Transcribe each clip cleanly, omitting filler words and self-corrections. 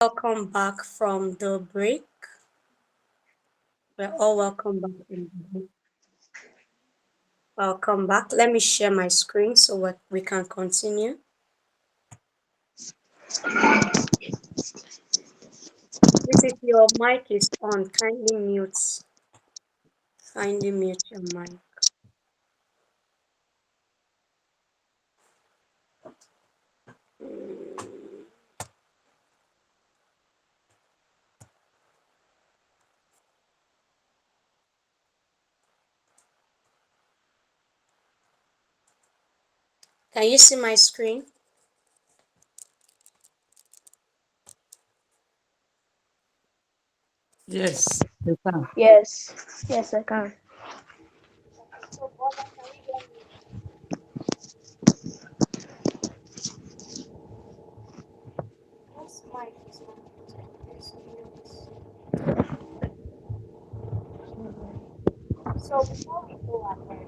Welcome back from the break. We're all welcome back from the break. Welcome back. Let me share my screen so we can continue. This if your mic is on, kindly mute. Kindly mute your mic. Can you see my screen? Yes, you can. Yes, yes, I can. So, Bola, can you hear me? Whose mic is not muted? Please mute. So, before we go ahead,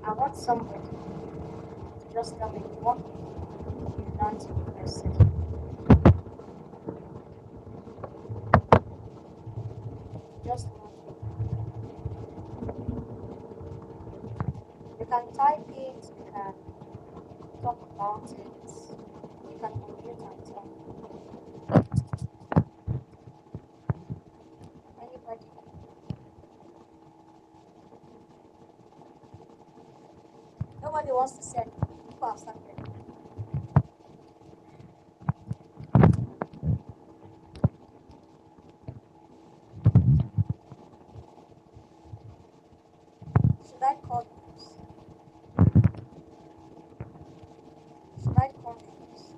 I want somebody to just tell me what you learned in the first session. Just one thing. You can type it, you can talk about it, you can unmute and talk. Anybody? Nobody wants to say people have started. Should I call names? Should I call names?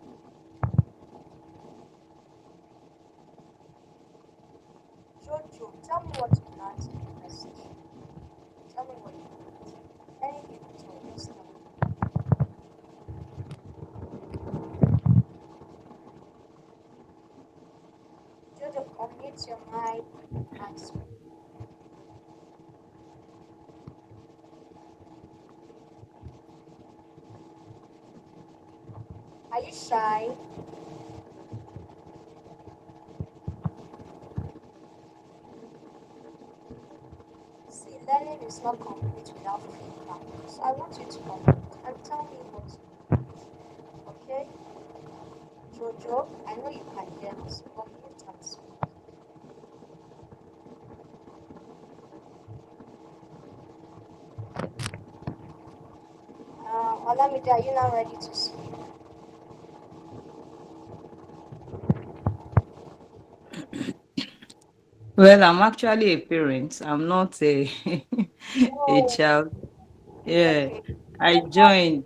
Jojo, tell me what you learned in the first session. Tell me what you learned. Anything at all, just tell me. Jojo, unmute your mic and speak. Are you shy? See, learning is not complete without feedback. So I want you to complete and tell me what you learned. Okay? Jojo, I know you can hear me, so unmute and speak. Olamide, are you now ready to speak? Well, I'm actually a parent. I'm not a a Oh, child. Yeah, okay. I joined.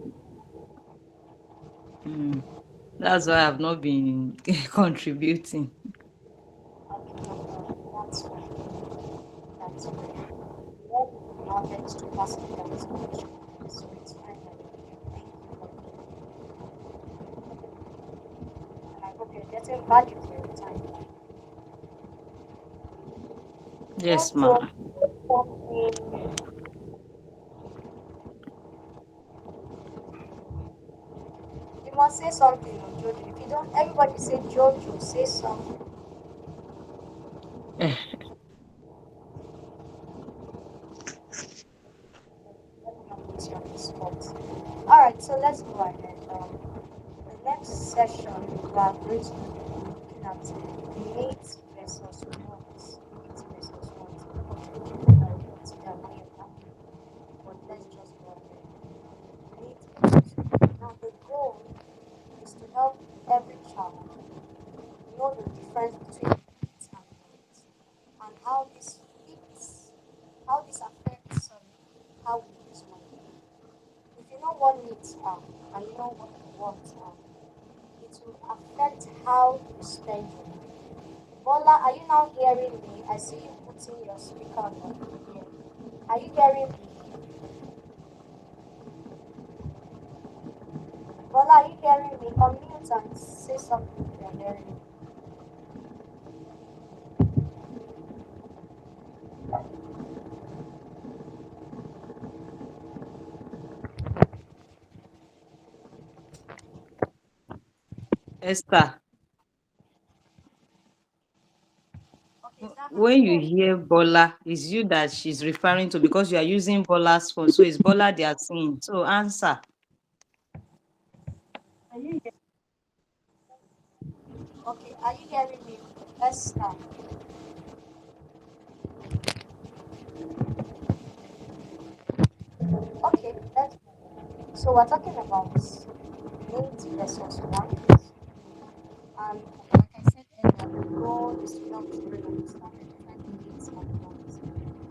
Mm, that's why I've not been contributing. Okay, no problem. That's fine. That's fine. What knowledge to pass it down to the children. So it's fine that you're here. Thank you for being here. And I hope you're getting value for your time. Yes, Jojo, ma. something. You must say something, oh, Jojo. If you don't, everybody say Jojo, say something. Let me not put you on the spot. Alright, so let's go ahead. The next session, we are going to be looking at needs versus wants. Needs versus wants. But let's just go ahead. Needs versus wants. Now, the goal is to help every child know the difference between needs and wants and how this fits, how this affects how we use money. If you know what needs are and you know what wants are, it will affect how you spend your money. Bola, are you now hearing me? I see you putting your speaker on your ear. Are you hearing me? Bola, are you hearing me? Unmute and say something if you're hearing me. Esther. When you hear Bola, it's you that she's referring to because you are using Bola's phone. So it's Bola they are seeing. So answer. Okay, are you hearing me? Let's start. Okay, let's so we're talking about needs versus wants. And like I said earlier, the goal is to help children understand the different needs and wants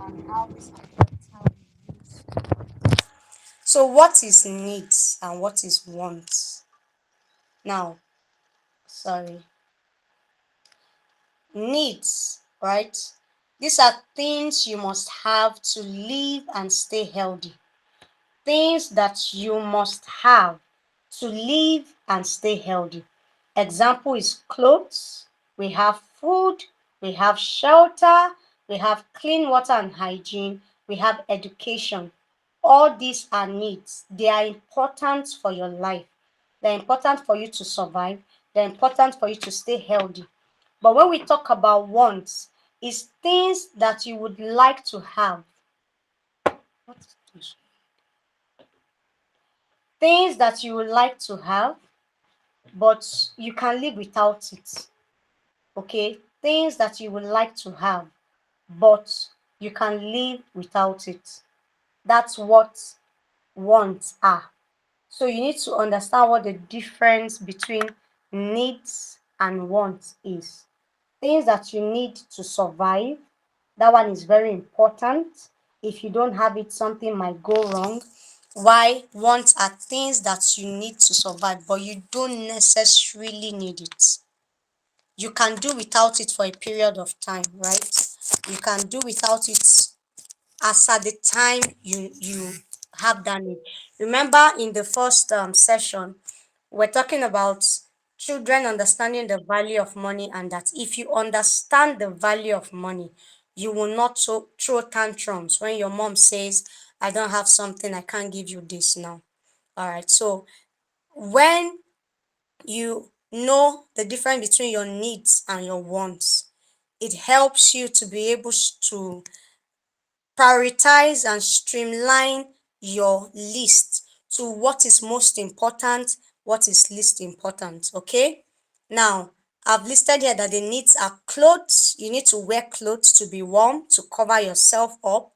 and how this affects how we use. So what is needs and what is wants? Now, sorry. Needs, right? These are things you must have to live and stay healthy. Things that you must have to live and stay healthy. Example is clothes, we have food, we have shelter, we have clean water and hygiene, we have education. All these are needs. They are important for your life. They're important for you to survive. They're important for you to stay healthy. But when we talk about wants, it's things that you would like to have. What is this? Things that you would like to have, but you can live without it. Okay? Things that you would like to have, but you can live without it. That's what wants are. So you need to understand what the difference between needs and wants is. Things that you need to survive, that one is very important. If you don't have it, something might go wrong. Why? Wants are things that you need to survive, but you don't necessarily need it. You can do without it for a period of time, right? You can do without it as at the time you have done it. Remember in the first session, we're talking about children understanding the value of money, and that if you understand the value of money, you will not throw tantrums when your mom says, I don't have something, I can't give you this now. All right. So when you know the difference between your needs and your wants, it helps you to be able to prioritize and streamline your list to what is most important, what is least important. Okay. Now, I've listed here that the needs are clothes. You need to wear clothes to be warm, to cover yourself up.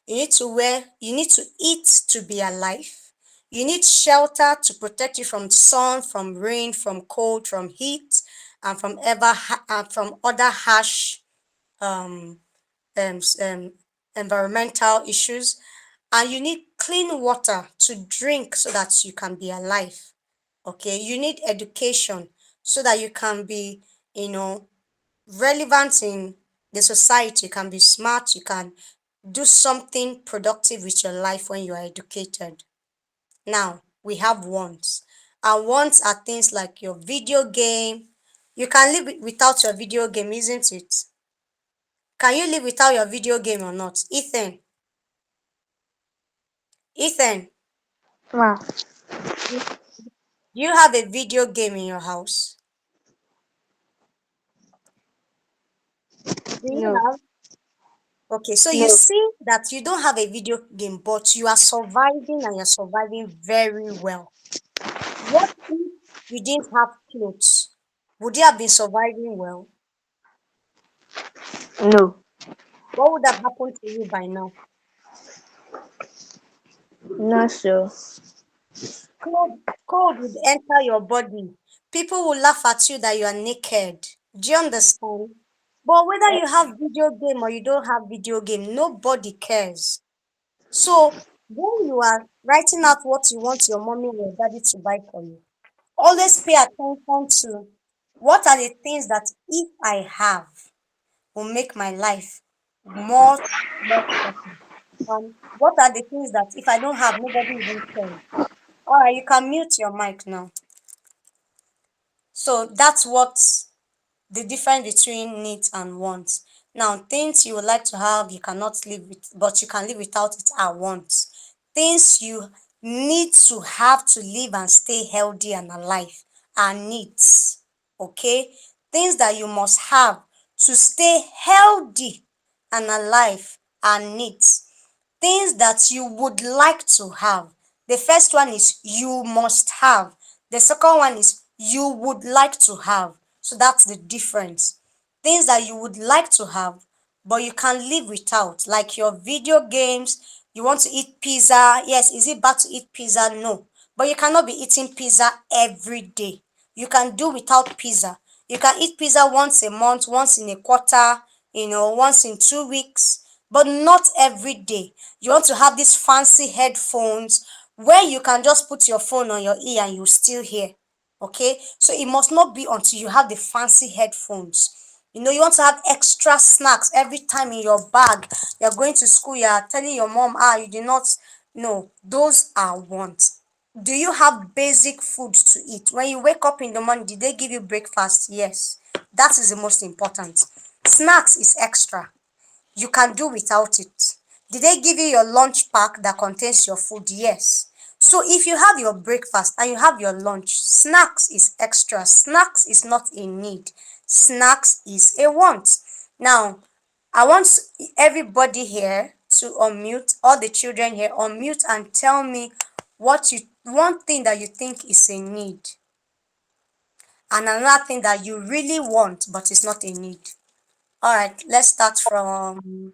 You need to eat to be alive. You need shelter to protect you from sun, from rain, from cold, from heat, and from other harsh um, um, um, environmental issues. And you need clean water to drink so that you can be alive. Okay, you need education so that you can be, relevant in the society. You can be smart, you can do something productive with your life when you are educated. Now, we have wants. And wants are things like your video game. You can live without your video game, isn't it? Can you live without your video game or not? Ethan, Ma. do you have a video game in your house? Do you No. have? Okay, so you No. see that you don't have a video game, but you are surviving and you're surviving very well. What if you didn't have clothes? Would you have been surviving well? No. What would have happened to you by now? Not so. Cold would enter your body. People will laugh at you that you are naked. Do you understand? But whether you have video game or you don't have video game, nobody cares. So when you are writing out what you want your mommy or your daddy to buy for you, always pay attention to what are the things that if I have will make my life more special. What are the things that if I don't have, nobody even cares. All right, you can mute your mic now. So that's what the difference between needs and wants. Now, things you would like to have, you cannot live with, but you can live without it are wants. Things you need to have to live and stay healthy and alive are needs. Okay? Things that you must have to stay healthy and alive are needs. Things that you would like to have. The first one is you must have. The second one is you would like to have. So that's the difference. Things that you would like to have, but you can live without, like your video games. You want to eat pizza. Yes, is it bad to eat pizza? No. But you cannot be eating pizza every day. You can do without pizza. You can eat pizza once a month, once in a quarter, once in 2 weeks, but not every day. You want to have these fancy headphones where you can just put your phone on your ear and you still hear. Okay, so it must not be until you have the fancy headphones. You want to have extra snacks every time in your bag. You're going to school, you're telling your mom, you did not. No, those are wants. Do you have basic food to eat? When you wake up in the morning, did they give you breakfast? Yes. That is the most important. Snacks is extra. You can do without it. Did they give you your lunch pack that contains your food? Yes. So if you have your breakfast and you have your lunch, snacks is extra. Snacks is not a need. Snacks is a want. Now, I want everybody here to unmute, all the children here, unmute and tell me one thing that you think is a need and another thing that you really want but it's not a need. All right, let's start from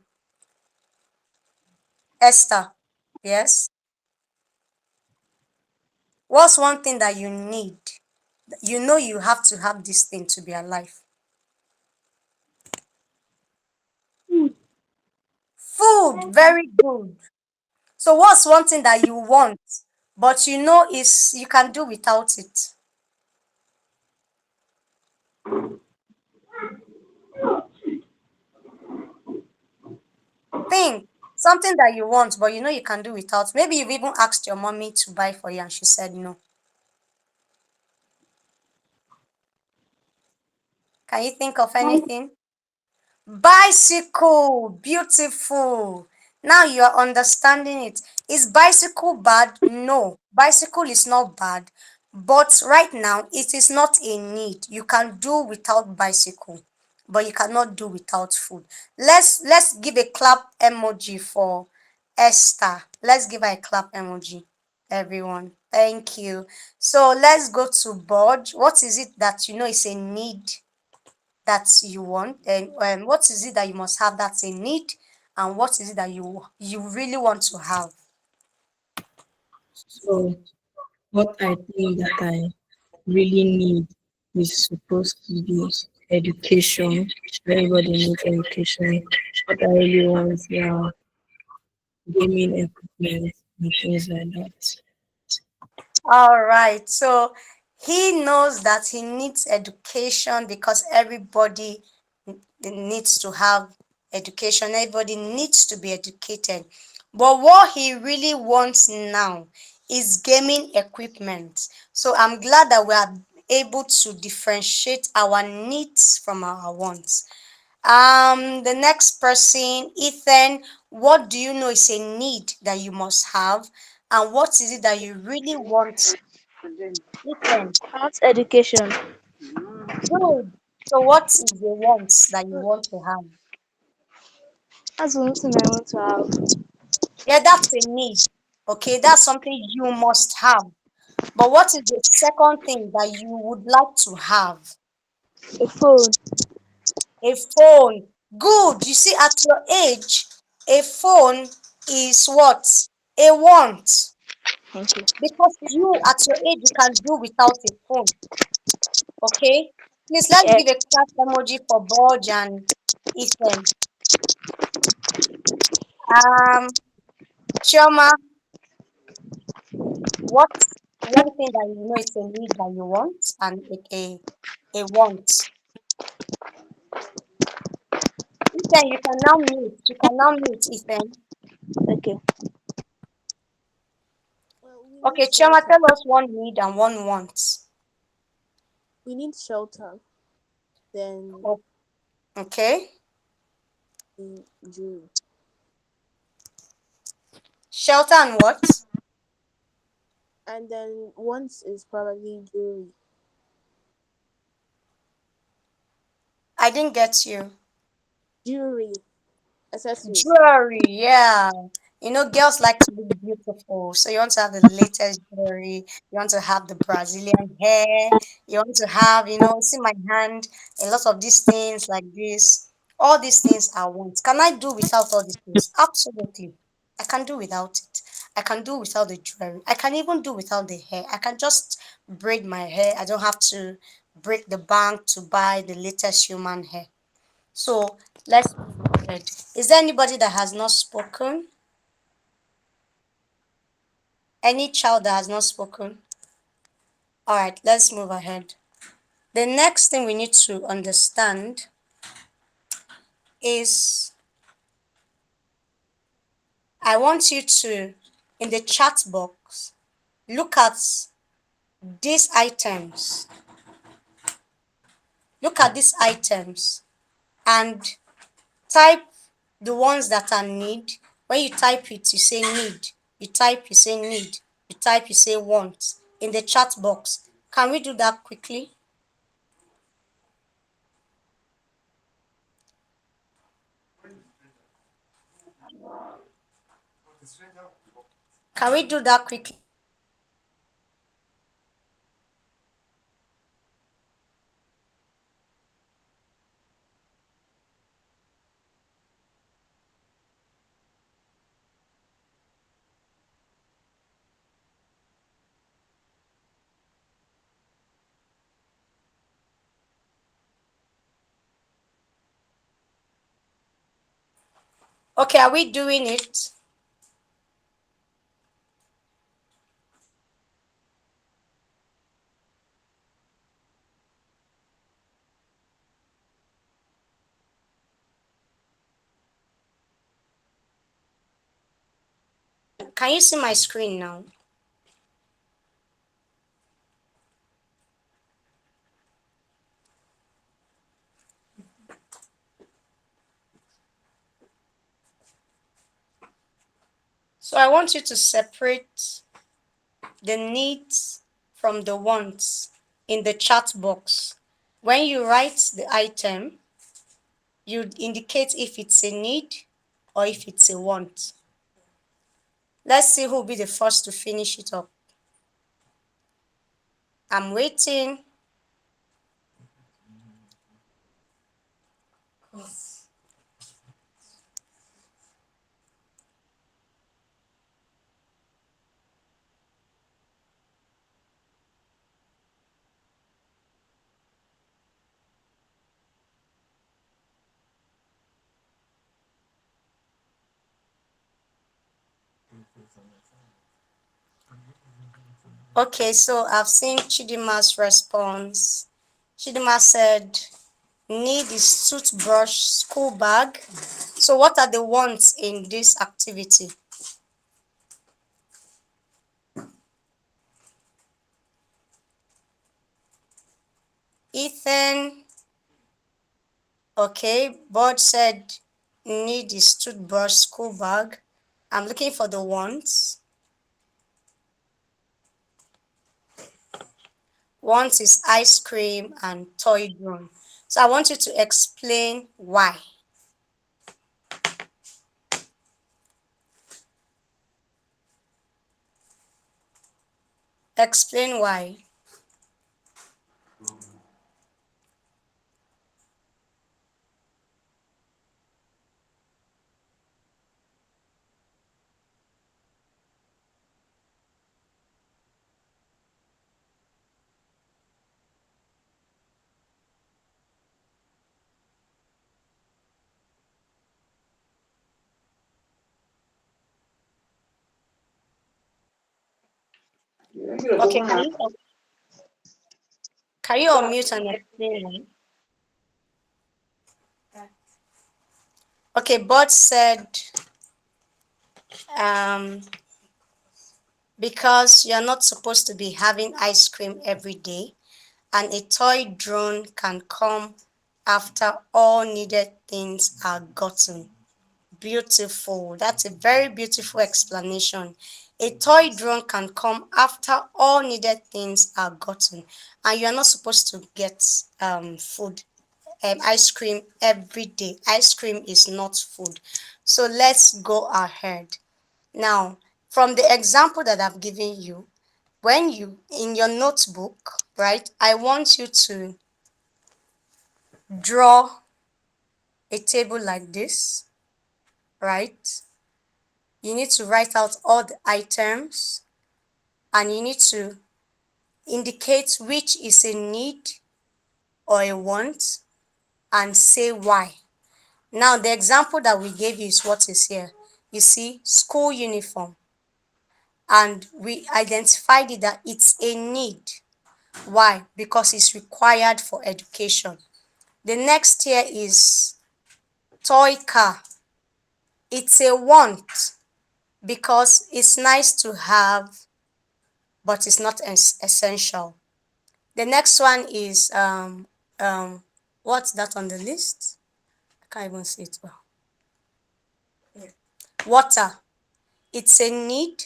Esther. Yes. What's one thing that you need? You have to have this thing to be alive. Food, very good. So what's one thing that you want, but is you can do without it? Think something that you want, but you can do without. Maybe you've even asked your mommy to buy for you and she said no. Can you think of anything? Bicycle, beautiful. Now you are understanding it. Is bicycle bad? No, bicycle is not bad. But right now, it is not a need. You can do without bicycle, but you cannot do without food. Let's give a clap emoji for Esther. Let's give her a clap emoji, everyone. Thank you. So let's go to Budge. What is it that is a need that you want, and what is it that you must have that's a need, and what is it that you really want to have? So, what I think that I really need is supposed to be education. Everybody needs education. What I really want is gaming equipment and things like that. All right, so he knows that he needs education because everybody needs to have education. Everybody needs to be educated. But what he really wants now is gaming equipment. So I'm glad that we are able to differentiate our needs from our wants. The next person, Ethan, what do you know is a need that you must have, and what is it that you really want? Ethan, Arts education. good. So what is the wants that you want to have? That's one thing I want to have. Yeah, that's a need. Okay, that's something you must have. But what is the second thing that you would like to have? A phone. A phone. Good. You see, at your age, a phone is what? A want. Thank you. Because you, at your age, you can do without a phone. Okay? Please, let's Yeah. give a clap emoji for Borge and Ethan. Chioma, what's one thing that you know is a need that you want and a want? Ethan, you can now mute. You can now mute, Ethan. Okay. Well, we need Okay, Chioma, shelter. tell us one need and one want. We need shelter. Then Oh, okay. jewelry. Shelter and what? And then once is probably jewelry. I didn't get you. Jewelry, accessories. Jewelry, yeah. You know, girls like to look beautiful. So you want to have the latest jewelry. You want to have the Brazilian hair. You want to have, see my hand, a lot of these things like this. All these things I want. Can I do without all these things? Absolutely. I can do without it. I can do without the jewelry. I can even do without the hair. I can just braid my hair. I don't have to break the bank to buy the latest human hair. So let's move ahead. Is there anybody that has not spoken? Any child that has not spoken? All right, let's move ahead. The next thing we need to understand is I want you to, in the chat box, look at these items. Look at these items and type the ones that are need. When you type it, you say need. You type, you say need. You type, you say want. In the chat box. Can we do that quickly? Can we do that quickly? Okay, are we doing it? Can you see my screen now? So I want you to separate the needs from the wants in the chat box. When you write the item, you indicate if it's a need or if it's a want. Let's see who will be the first to finish it up. I'm waiting. Okay, so I've seen Chidima's response. Chidima said, need is toothbrush, school bag. So what are the wants in this activity? Ethan, okay, Bud said need is toothbrush, school bag. I'm looking for the wants. Wants is ice cream and toy drone. So I want you to explain why. Explain why. Okay, can you unmute and explain? Okay, Bud said um, because you're not supposed to be having ice cream every day, and a toy drone can come after all needed things are gotten. Beautiful. That's a very beautiful explanation. A toy drone can come after all needed things are gotten, and you're not supposed to get food ice cream every day. Ice cream is not food. So let's go ahead. Now, from the example that I've given you, when you, in your notebook, right, I want you to draw a table like this, right? You need to write out all the items and you need to indicate which is a need or a want and say why. Now, the example that we gave you is what is here. You see, school uniform. And we identified it that it's a need. Why? Because it's required for education. The next here is toy car. It's a want because it's nice to have, but it's not essential. The next one is what's that on the list? I can't even see it well. Water. It's a need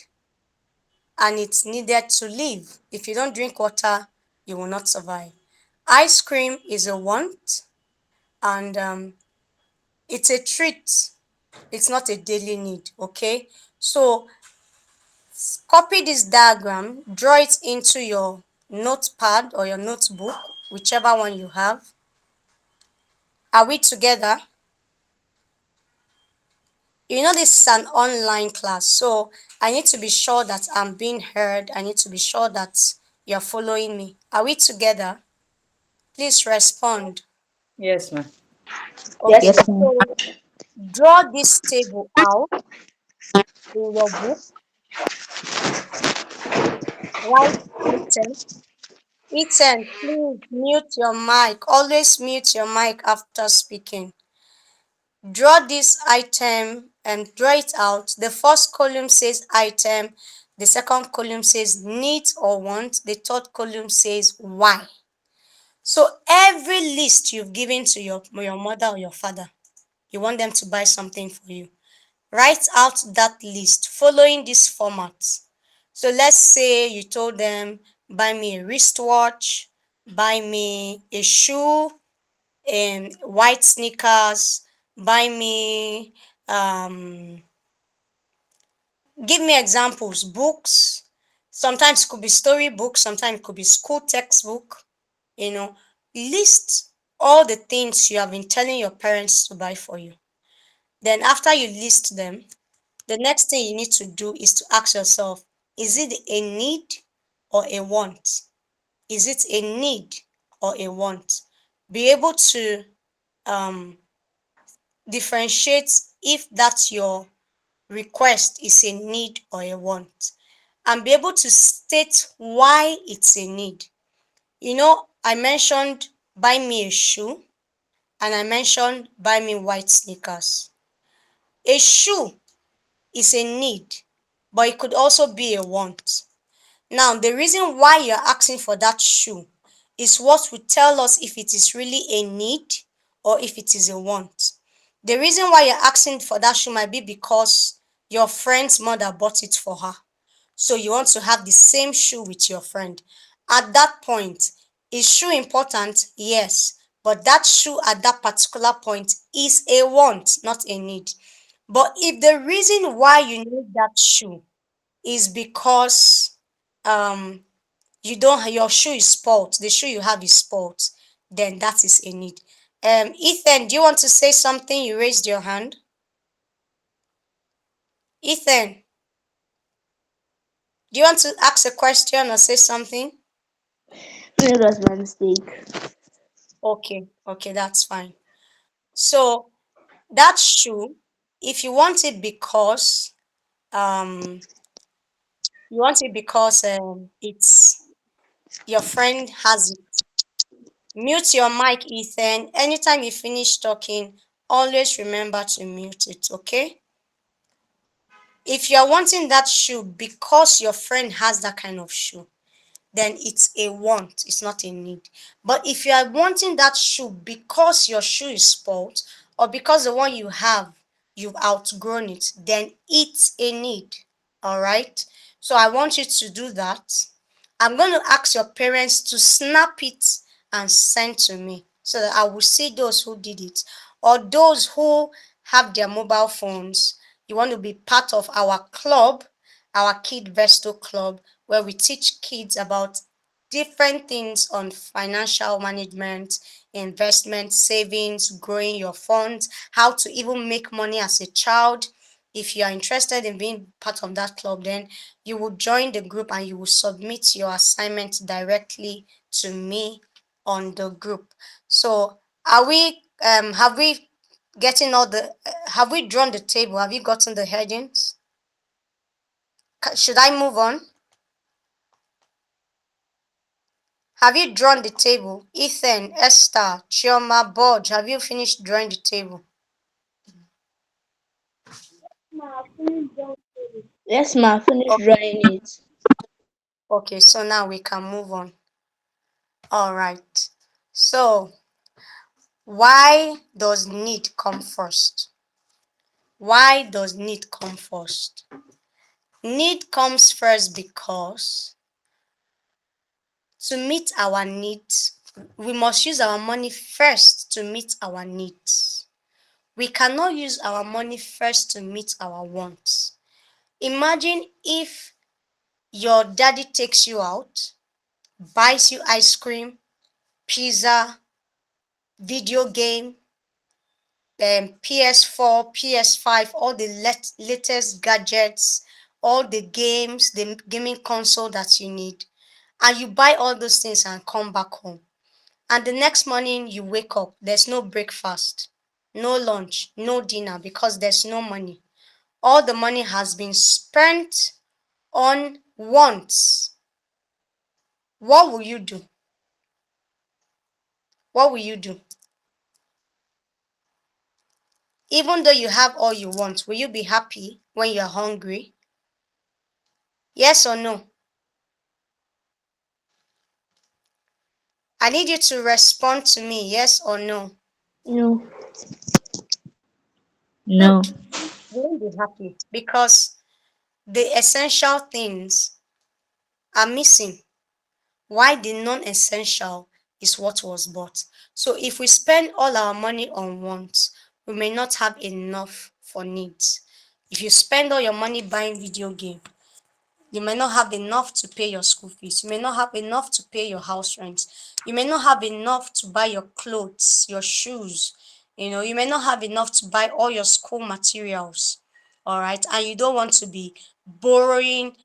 and it's needed to live. If you don't drink water, you will not survive. Ice cream is a want and it's a treat. It's not a daily need, okay? So copy this diagram, draw it into your notepad or your notebook, whichever one you have. Are we together? You know this is an online class, so I need to be sure that I'm being heard. I need to be sure that you're following me. Are we together? Please respond. Yes, ma'am. Okay, so draw this table out in your book. Write Ethan. Ethan, please mute your mic. Always mute your mic after speaking. Draw this item and draw it out. The first column says item. The second column says need or want. The third column says why. So every list you've given to your mother or your father, you want them to buy something for you. Write out that list following this format. So let's say you told them, buy me a wristwatch, buy me a shoe, and white sneakers, buy me, give me examples, books. Sometimes it could be story books, sometimes it could be school textbook, list all the things you have been telling your parents to buy for you. Then after you list them, the next thing you need to do is to ask yourself, is it a need or a want? Is it a need or a want? Be able to differentiate if that's your request is a need or a want, and be able to state why it's a need. I mentioned buy me a shoe and I mentioned buy me white sneakers. A shoe is a need, but it could also be a want. Now, the reason why you're asking for that shoe is what will tell us if it is really a need or if it is a want. The reason why you're asking for that shoe might be because your friend's mother bought it for her. So you want to have the same shoe with your friend. At that point, is shoe important? Yes. But that shoe at that particular point is a want, not a need. But if the reason why you need that shoe is because your shoe is spoiled, the shoe you have is spoiled, then that is a need. Ethan, do you want to say something? You raised your hand. Ethan, do you want to ask a question or say something? No, that was my mistake. Okay, that's fine. So that shoe, if you want it because it's your friend has it. Mute your mic, Ethan. Anytime you finish talking, always remember to mute it, okay? If you're wanting that shoe because your friend has that kind of shoe, then it's a want, it's not a need. But if you are wanting that shoe because your shoe is spoiled or because the one you have, you've outgrown it, then it's a need, all right? So I want you to do that. I'm going to ask your parents to snap it and send to me. so that I will see those who did it. Or those who have their mobile phones, you want to be part of our club, our Kid Vesto Club, where we teach kids about different things on financial management, investment, savings, growing your funds, how to even make money as a child. If you are interested in being part of that club, then you will join the group and you will submit your assignment directly to me on the group. So, are we have we getting all the have we drawn the table? Have you gotten the headings? Should I move on? Have you drawn the table? Ethan, Esther, Chioma, Bodge, have you finished drawing the table? Yes, ma. Finish Oh, drawing it. okay, so now we can move on. All right. So, why does need come first? Why does need come first? Need comes first because to meet our needs, we must use our money first to meet our needs. We cannot use our money first to meet our wants. Imagine if your daddy takes you out, buys you ice cream, pizza, video game, PS4, PS5, all the latest gadgets, all the games, the gaming console that you need, and you buy all those things and come back home. And the next morning you wake up, there's no breakfast, no lunch, no dinner because there's no money. All the money has been spent on wants. What will you do? What will you do? Even though you have all you want, will you be happy when you're hungry? Yes or no? I need you to respond to me, yes or no. No. No. Good. You won't be happy because the essential things are missing. Why the non-essential is what was bought. So if we spend all our money on wants, we may not have enough for needs. If you spend all your money buying video game, you may not have enough to pay your school fees. You may not have enough to pay your house rent. You may not have enough to buy your clothes, your shoes. You may not have enough to buy all your school materials. All right. And you don't want to be borrowing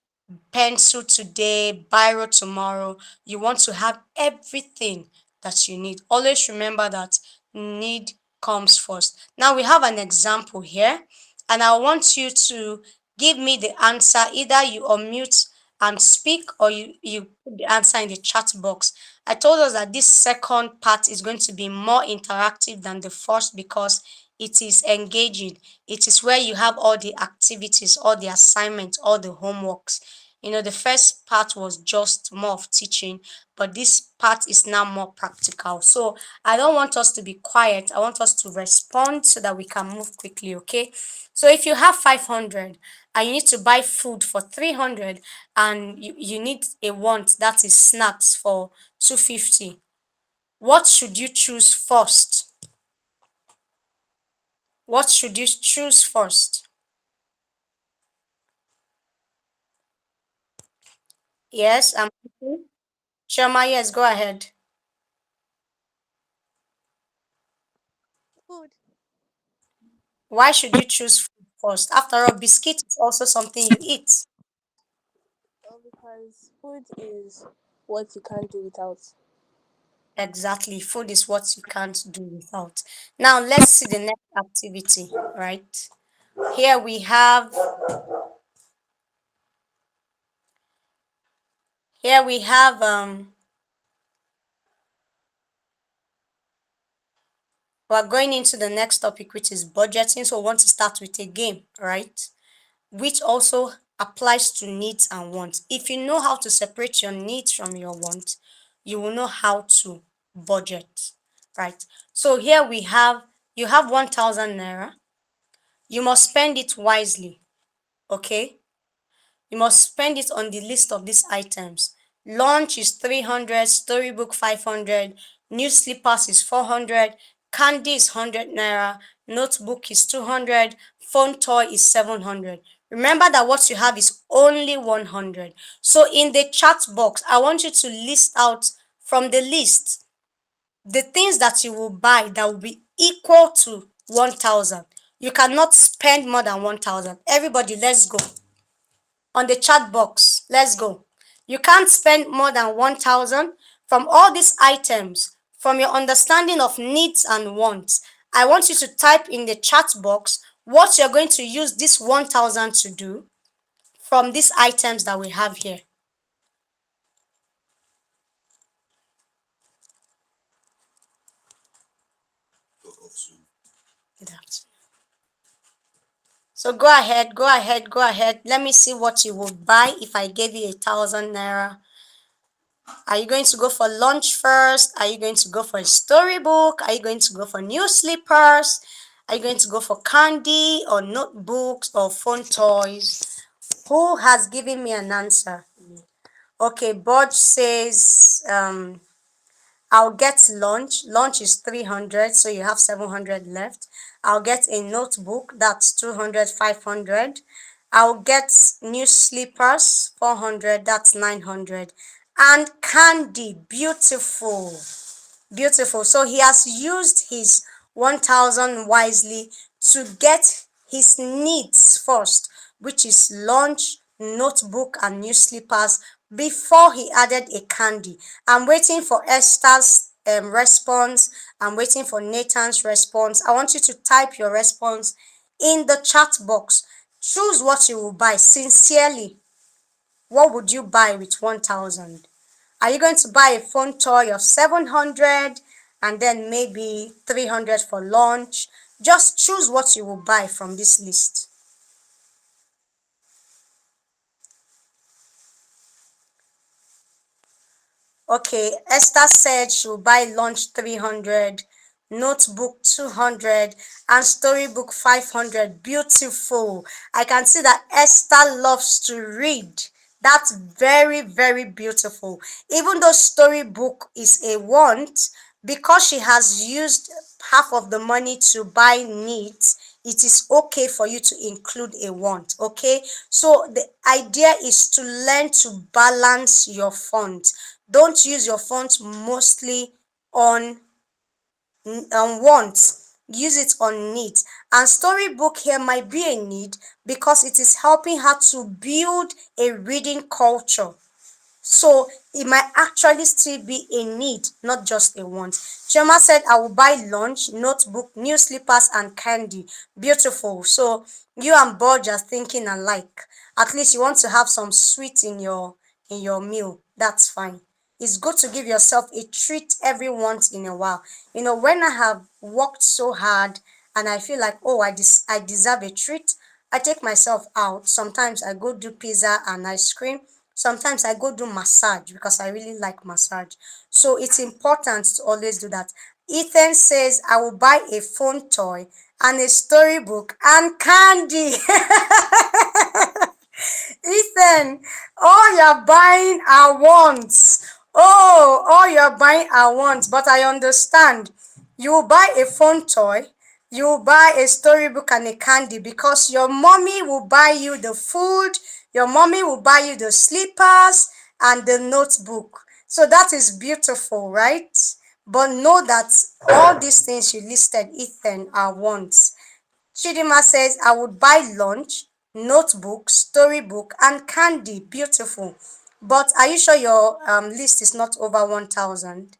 pencil today, biro tomorrow. You want to have everything that you need. Always remember that need comes first. Now we have an example here, and I want you to give me the answer. Either you unmute and speak, or you put the answer in the chat box. I told us that this second part is going to be more interactive than the first because it is engaging. It is where you have all the activities, all the assignments, all the homeworks. The first part was just more of teaching, but this part is now more practical. So I don't want us to be quiet. I want us to respond so that we can move quickly, okay? So if you have 500 and you need to buy food for 300 and you need a want, that is snacks for 250, what should you choose first? What should you choose first? Yes, I'm Shama, yes, go ahead. Food. Why should you choose food first? After all, biscuit is also something you eat. Because food is what you can't do without. Exactly. Food is what you can't do without. Now let's see the next activity, right? Here we have here we have we're going into the next topic, which is budgeting. So we want to start with a game, right? Which also applies to needs and wants. If you know how to separate your needs from your wants, you will know how to budget, right? So here we have you have 1,000 naira. You must spend it wisely, okay? You must spend it on the list of these items. Lunch is 300, storybook 500, new slippers is 400, candy is 100 naira, notebook is 200, phone toy is 700. Remember that what you have is only 100. So in the chat box, I want you to list out from the list the things that you will buy that will be equal to 1,000. You cannot spend more than 1,000. Everybody, let's go. On the chat box, let's go. You can't spend more than 1,000 from all these items, from your understanding of needs and wants. I want you to type in the chat box what you're going to use this 1,000 to do from these items that we have here. So go ahead, go ahead, go ahead. Let me see what you would buy if I gave you 1,000 naira. Are you going to go for lunch first? Are you going to go for a storybook? Are you going to go for new slippers? Are you going to go for candy or notebooks or phone toys? Who has given me an answer? Okay, Budge says, I'll get lunch. Lunch is 300, so you have 700 left. I'll get a notebook, that's 200, 500. I'll get new slippers, 400, that's 900. And candy, beautiful, beautiful. So he has used his 1,000 wisely to get his needs first, which is lunch, notebook, and new slippers before he added a candy. I'm waiting for Esther's response. I'm waiting for Nathan's response. I want you to type your response in the chat box. Choose what you will buy sincerely. What would you buy with 1,000? Are you going to buy a phone toy of 700 and then maybe 300 for lunch? Just choose what you will buy from this list. Okay, Esther said she'll buy lunch 300, notebook 200, and storybook 500. Beautiful. I can see that Esther loves to read. That's very, very beautiful. Even though storybook is a want, because she has used half of the money to buy needs, it is okay for you to include a want. Okay, so the idea is to learn to balance your funds. Don't use your funds mostly on wants. Use it on needs. And storybook here might be a need because it is helping her to build a reading culture. So it might actually still be a need, not just a want. Chema said, I will buy lunch, notebook, new slippers, and candy. Beautiful. So you and Budge are thinking alike. At least you want to have some sweet in your meal. That's fine. It's good to give yourself a treat every once in a while. You know, when I have worked so hard and I feel like, oh, I deserve a treat, I take myself out. Sometimes I go do pizza and ice cream. Sometimes I go do massage because I really like massage. So it's important to always do that. Ethan says, I will buy a phone toy and a storybook and candy. Ethan, all you're buying are wants. Oh, all you're buying are wants. But I understand. You will buy a phone toy, you will buy a storybook and a candy because your mommy will buy you the food, your mommy will buy you the slippers and the notebook. So that is beautiful, right? But know that all these things you listed, Ethan, are wants. Chidima says, I would buy lunch, notebook, storybook, and candy. Beautiful. But are you sure your list is not over 1,000?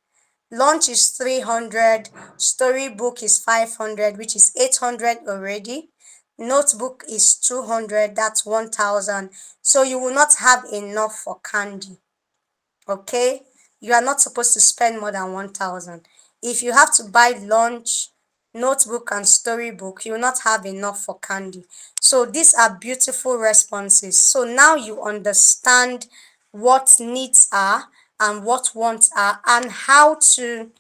Lunch is 300, storybook is 500, which is 800 already. Notebook is 200, that's 1,000. So you will not have enough for candy. Okay? You are not supposed to spend more than 1,000. If you have to buy lunch, notebook, and storybook, you will not have enough for candy. So these are beautiful responses. So now you understand what needs are and what wants are and how to,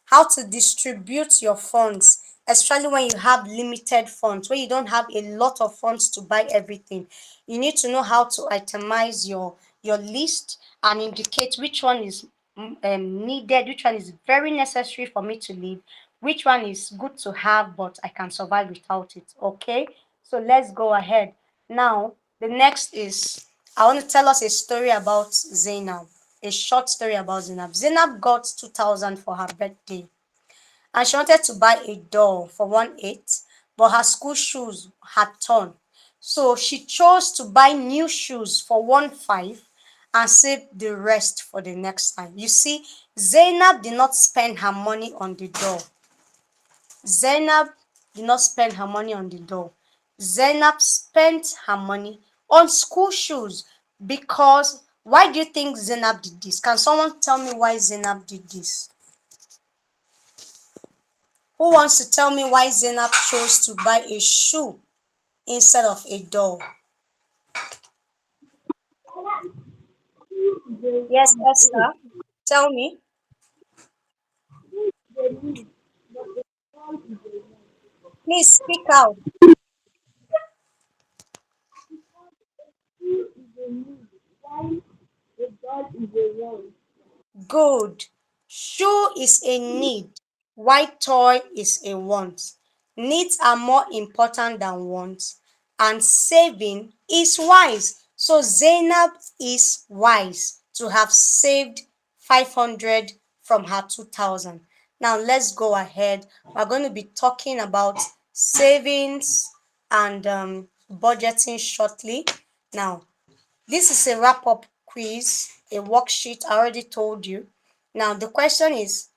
how to distribute your funds, especially when you have limited funds, when you don't have a lot of funds to buy everything. You need to know how to itemize your list and indicate which one is needed, which one is very necessary for me to live, which one is good to have, but I can survive without it. Okay, so let's go ahead. Now, the next is I want to tell us a story about Zainab, a short story about Zainab. Zainab got 2,000 for her birthday, and she wanted to buy a doll for 1,800, but her school shoes had torn. So she chose to buy new shoes for 1,500 and save the rest for the next time. You see, Zainab did not spend her money on the doll. Zainab did not spend her money on the doll. Zainab spent her money on school shoes. Because why do you think Zainab did this? Can someone tell me why Zainab did this? Who wants to tell me why Zainab chose to buy a shoe instead of a doll? Yes, Esther, tell me. Please speak out. Good. Shoe is a need. White toy is a want. Needs are more important than wants. And saving is wise. So Zainab is wise to have saved 500 from her 2,000. Now let's go ahead. We're going to be talking about savings and budgeting shortly. Now, this is a wrap-up quiz, a worksheet. I already told you. Now, the question is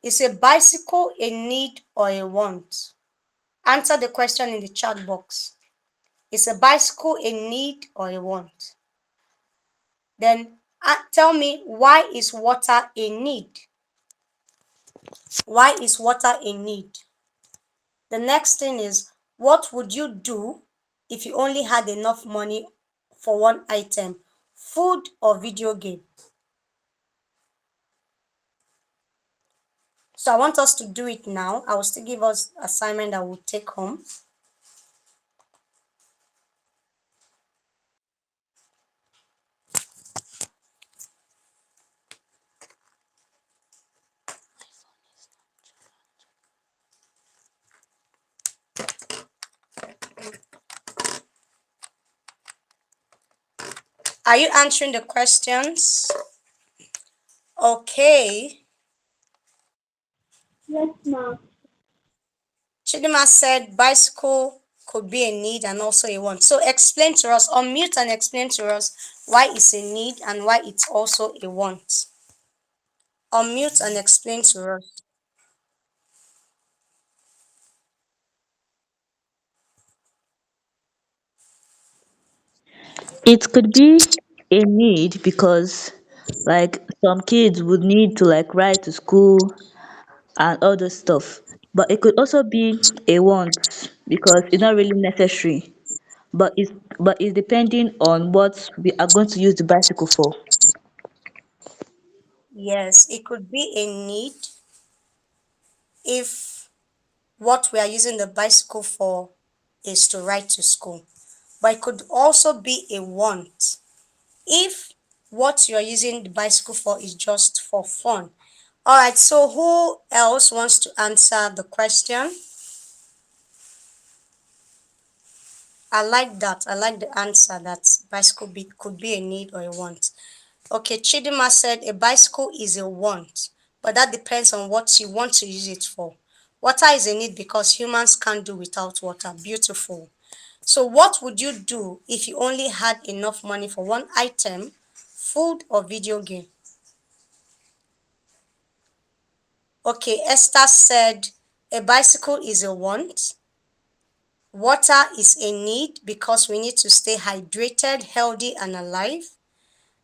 a bicycle a need or a want? Answer the question in the chat box. Is a bicycle a need or a want? Then tell me, why is water a need? Why is water a need? The next thing is, what would you do if you only had enough money for one item, food or video game? So I want us to do it now. I will still give us assignment that we'll take home. Are you answering the questions? Okay. Yes, ma'am. Chidima said bicycle could be a need and also a want. So explain to us, unmute and explain to us why it's a need and why it's also a want. Unmute and explain to us. It could be a need because like some kids would need to like ride to school and all those stuff. But it could also be a want because it's not really necessary. But it's depending on what we are going to use the bicycle for. Yes, it could be a need if what we are using the bicycle for is to ride to school. But it could also be a want if what you're using the bicycle for is just for fun. All right, so who else wants to answer the question? I like that. I like the answer that bicycle could be a need or a want. Okay, Chidima said a bicycle is a want, but that depends on what you want to use it for. Water is a need because humans can't do without water. Beautiful. So what would you do if you only had enough money for one item, food or video game? Okay, Esther said a bicycle is a want. Water is a need because we need to stay hydrated, healthy, and alive.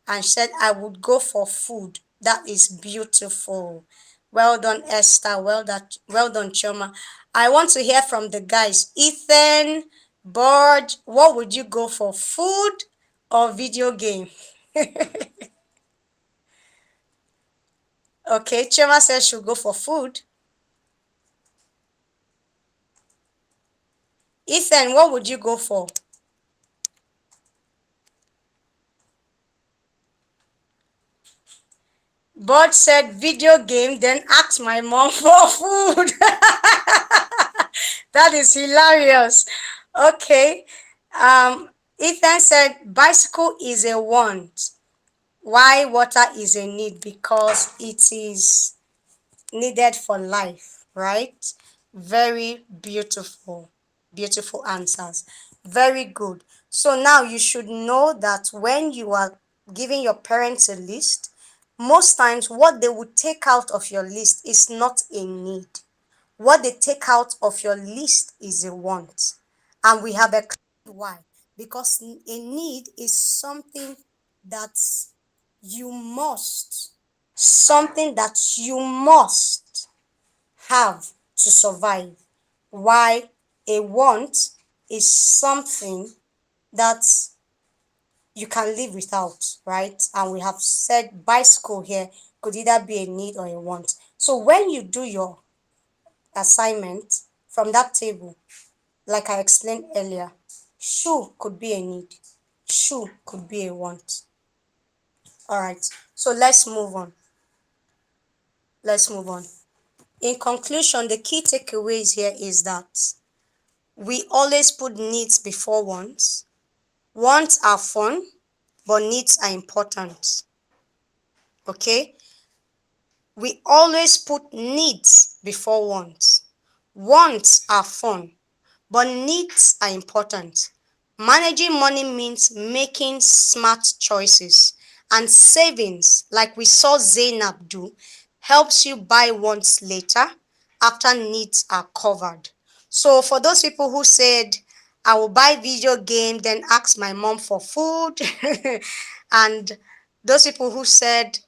And she said, I would go for food. That is beautiful. Well done, Esther. Well done, Choma. I want to hear from the guys. Ethan, Bird, what would you go for? Food or video game? Okay, Choma says she'll go for food. Ethan, what would you go for? Bud said video game, then asked my mom for food. That is hilarious. Okay. Ethan said bicycle is a want. Why water is a need? Because it is needed for life, right? Very beautiful, beautiful answers. Very good. So now you should know that when you are giving your parents a list, most times what they would take out of your list is not a need. What they take out of your list is a want. And we have explained why. Because a need is something that you must, something that you must have to survive. Why a want is something that you can live without, right? And we have said bicycle here could either be a need or a want. So when you do your assignment from that table, like I explained earlier, shoe could be a need, shoe could be a want. All right, so let's move on. Let's move on. In conclusion, the key takeaways here is that we always put needs before wants. Wants are fun, but needs are important. Okay? We always put needs before wants. Wants are fun, but needs are important. Managing money means making smart choices, and savings, like we saw Zainab do, helps you buy wants later after needs are covered. So for those people who said, I will buy video game, then ask my mom for food, and those people who said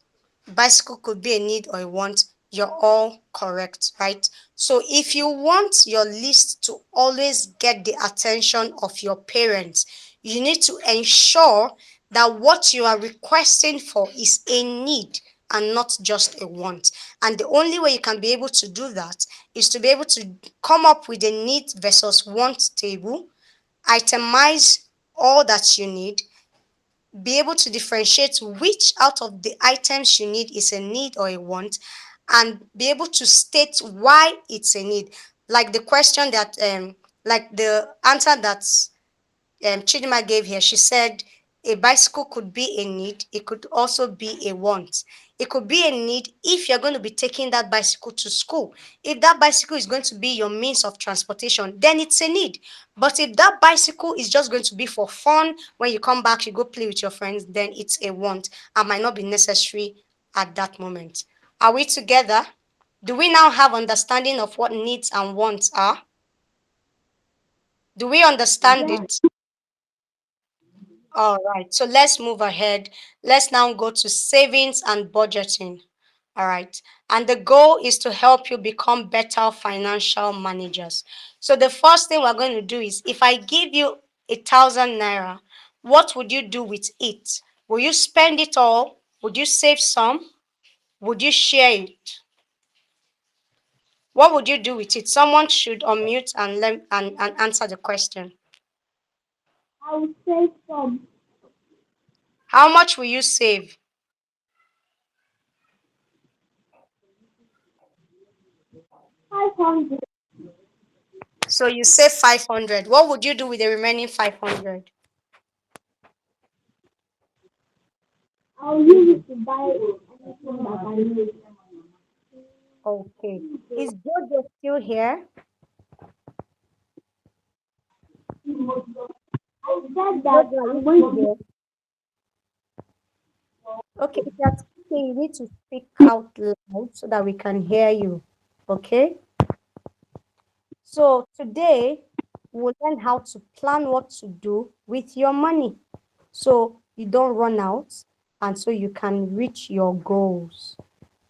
bicycle could be a need or a want, you're all correct, right? So if you want your list to always get the attention of your parents, you need to ensure that what you are requesting for is a need and not just a want. And the only way you can be able to do that is to be able to come up with a need versus want table, itemize all that you need, be able to differentiate which out of the items you need is a need or a want, and be able to state why it's a need. Like the question that, like the answer that Chidima gave here, she said a bicycle could be a need, it could also be a want. It could be a need if you're going to be taking that bicycle to school. If that bicycle is going to be your means of transportation, then it's a need. But if that bicycle is just going to be for fun, when you come back, you go play with your friends, then it's a want and might not be necessary at that moment. Are we together? Do we now have understanding of what needs and wants are? Do we understand it? All right, so let's move ahead. Let's now go to savings and budgeting. All right, and the goal is to help you become better financial managers. So the first thing we're going to do is, if I give you 1,000 naira, what would you do with it? Will you spend it all? Would you save some? Would you share it? What would you do with it? Someone should unmute and answer the question. I would say some How much will you save? 500. So you save 500. What would you do with the remaining 500? I'll use it to buy anything that I need. Okay. Is Jojo still here? I said that Jojo, are I'm you going still to there? Okay, if you're speaking, you need to speak out loud so that we can hear you. Okay? So today, we'll learn how to plan what to do with your money so you don't run out and so you can reach your goals.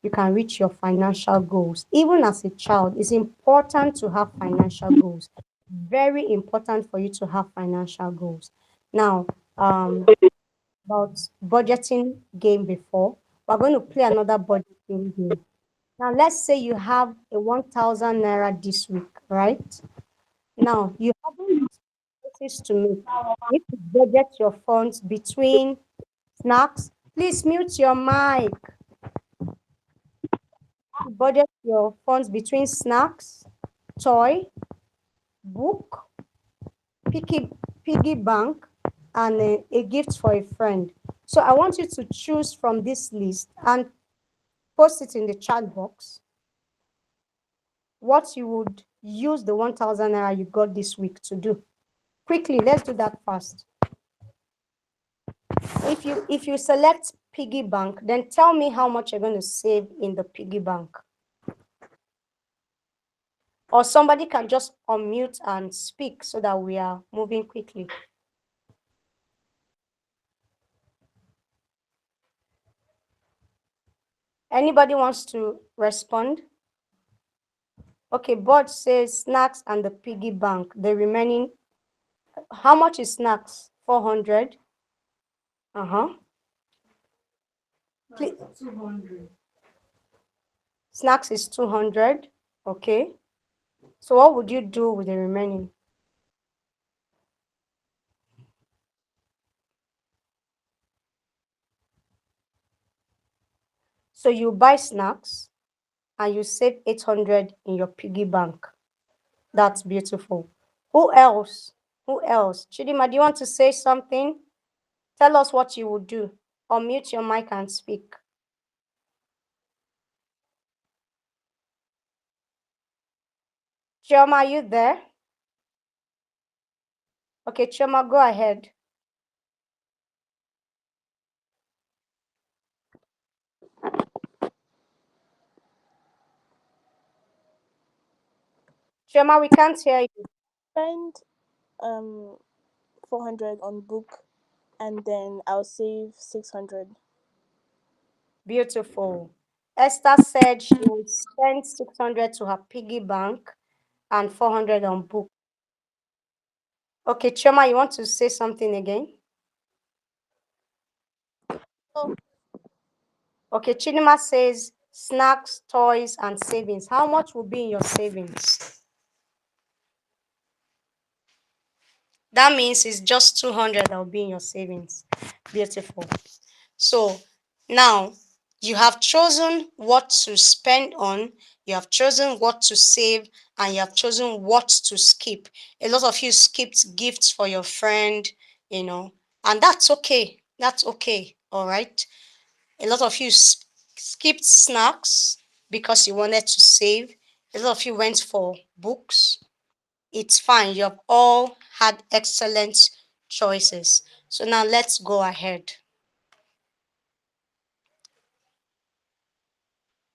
You can reach your financial goals. Even as a child, it's important to have financial goals. Very important for you to have financial goals. Now, about budgeting game before, we're going to play another budgeting game. Now, let's say you have a 1,000 naira this week, right? Now, you have choices to make. You need to budget your funds between snacks. Please mute your mic. budget your funds between snacks, toy, book, piggy, piggy bank, and a gift for a friend. So I want you to choose from this list and post it in the chat box what you would use the 1,000 naira you got this week to do. Quickly, let's do that fast. If you select piggy bank, then tell me how much you're going to save in the piggy bank. Or somebody can just unmute and speak so that we are moving quickly. Anybody wants to respond? Okay, Bud says snacks and the piggy bank. The remaining, how much is snacks? 400. Uh-huh. Please. 200. Snacks is 200. Okay. So what would you do with the remaining? So you buy snacks and you save 800 in your piggy bank. That's beautiful. Who else? Who else? Chidima, do you want to say something? Tell us what you would do. Or mute your mic and speak. Chioma, are you there? Okay, Chioma, go ahead. Chioma, we can't hear you. Spend 400 on book, and then I'll save 600. Beautiful. Esther said she would spend 600 to her piggy bank and 400 on book. Okay, Chioma, you want to say something again? Oh. Okay, Chinima says snacks, toys, and savings. How much will be in your savings? That means it's just 200 that will be in your savings. Beautiful. So now you have chosen what to spend on, you have chosen what to save, and you have chosen what to skip. A lot of you skipped gifts for your friend, and that's okay. That's okay. All right. A lot of you skipped snacks because you wanted to save. A lot of you went for books. It's fine. You have all had excellent choices. So now let's go ahead.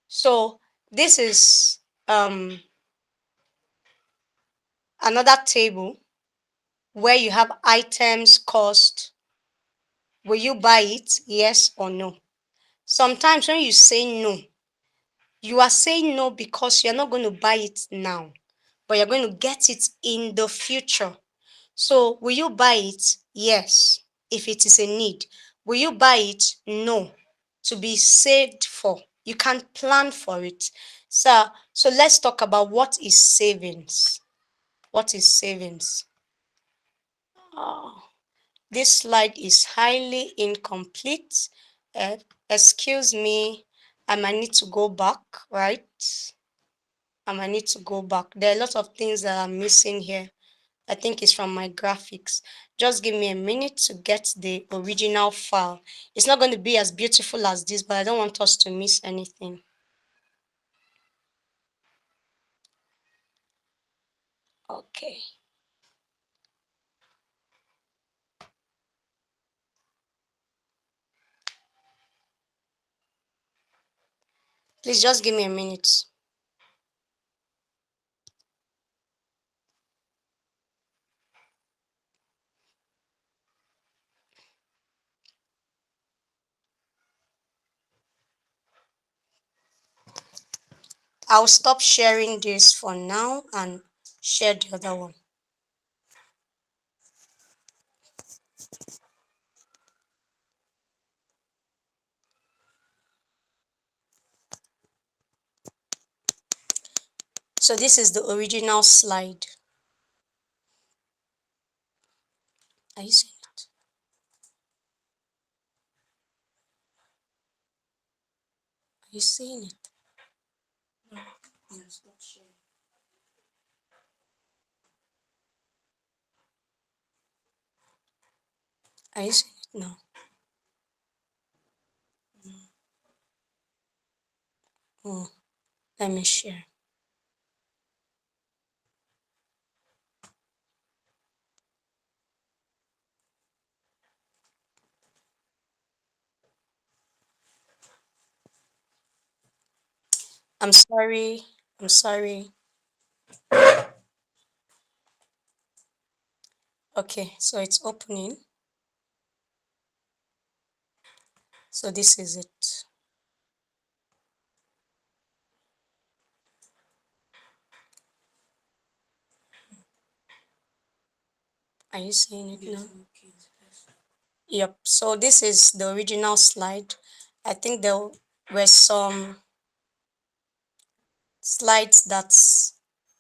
So this is another table where you have items cost. Will you buy it? Yes or no? Sometimes when you say no, you are saying no because you're not going to buy it now, but you're going to get it in the future. So will you buy it? Yes, if it is a need. Will you buy it? No, to be saved for. You can plan for it. So let's talk about what is savings. What is savings? Oh, this slide is highly incomplete. Excuse me, I might need to go back, right? I might need to go back. There are a lot of things that are missing here. I think it's from my graphics. Just give me a minute to get the original file. It's not going to be as beautiful as this, but I don't want us to miss anything. Okay. Please just give me a minute. I'll stop sharing this for now and share the other one. So this is the original slide. Are you seeing it? Are you seeing it? Yes, not share. Are you seeing it now? Oh, let me share. I'm sorry. I'm sorry. Okay, so it's opening. So this is it. Are you seeing it now? Yep. So this is the original slide. I think there were some slides that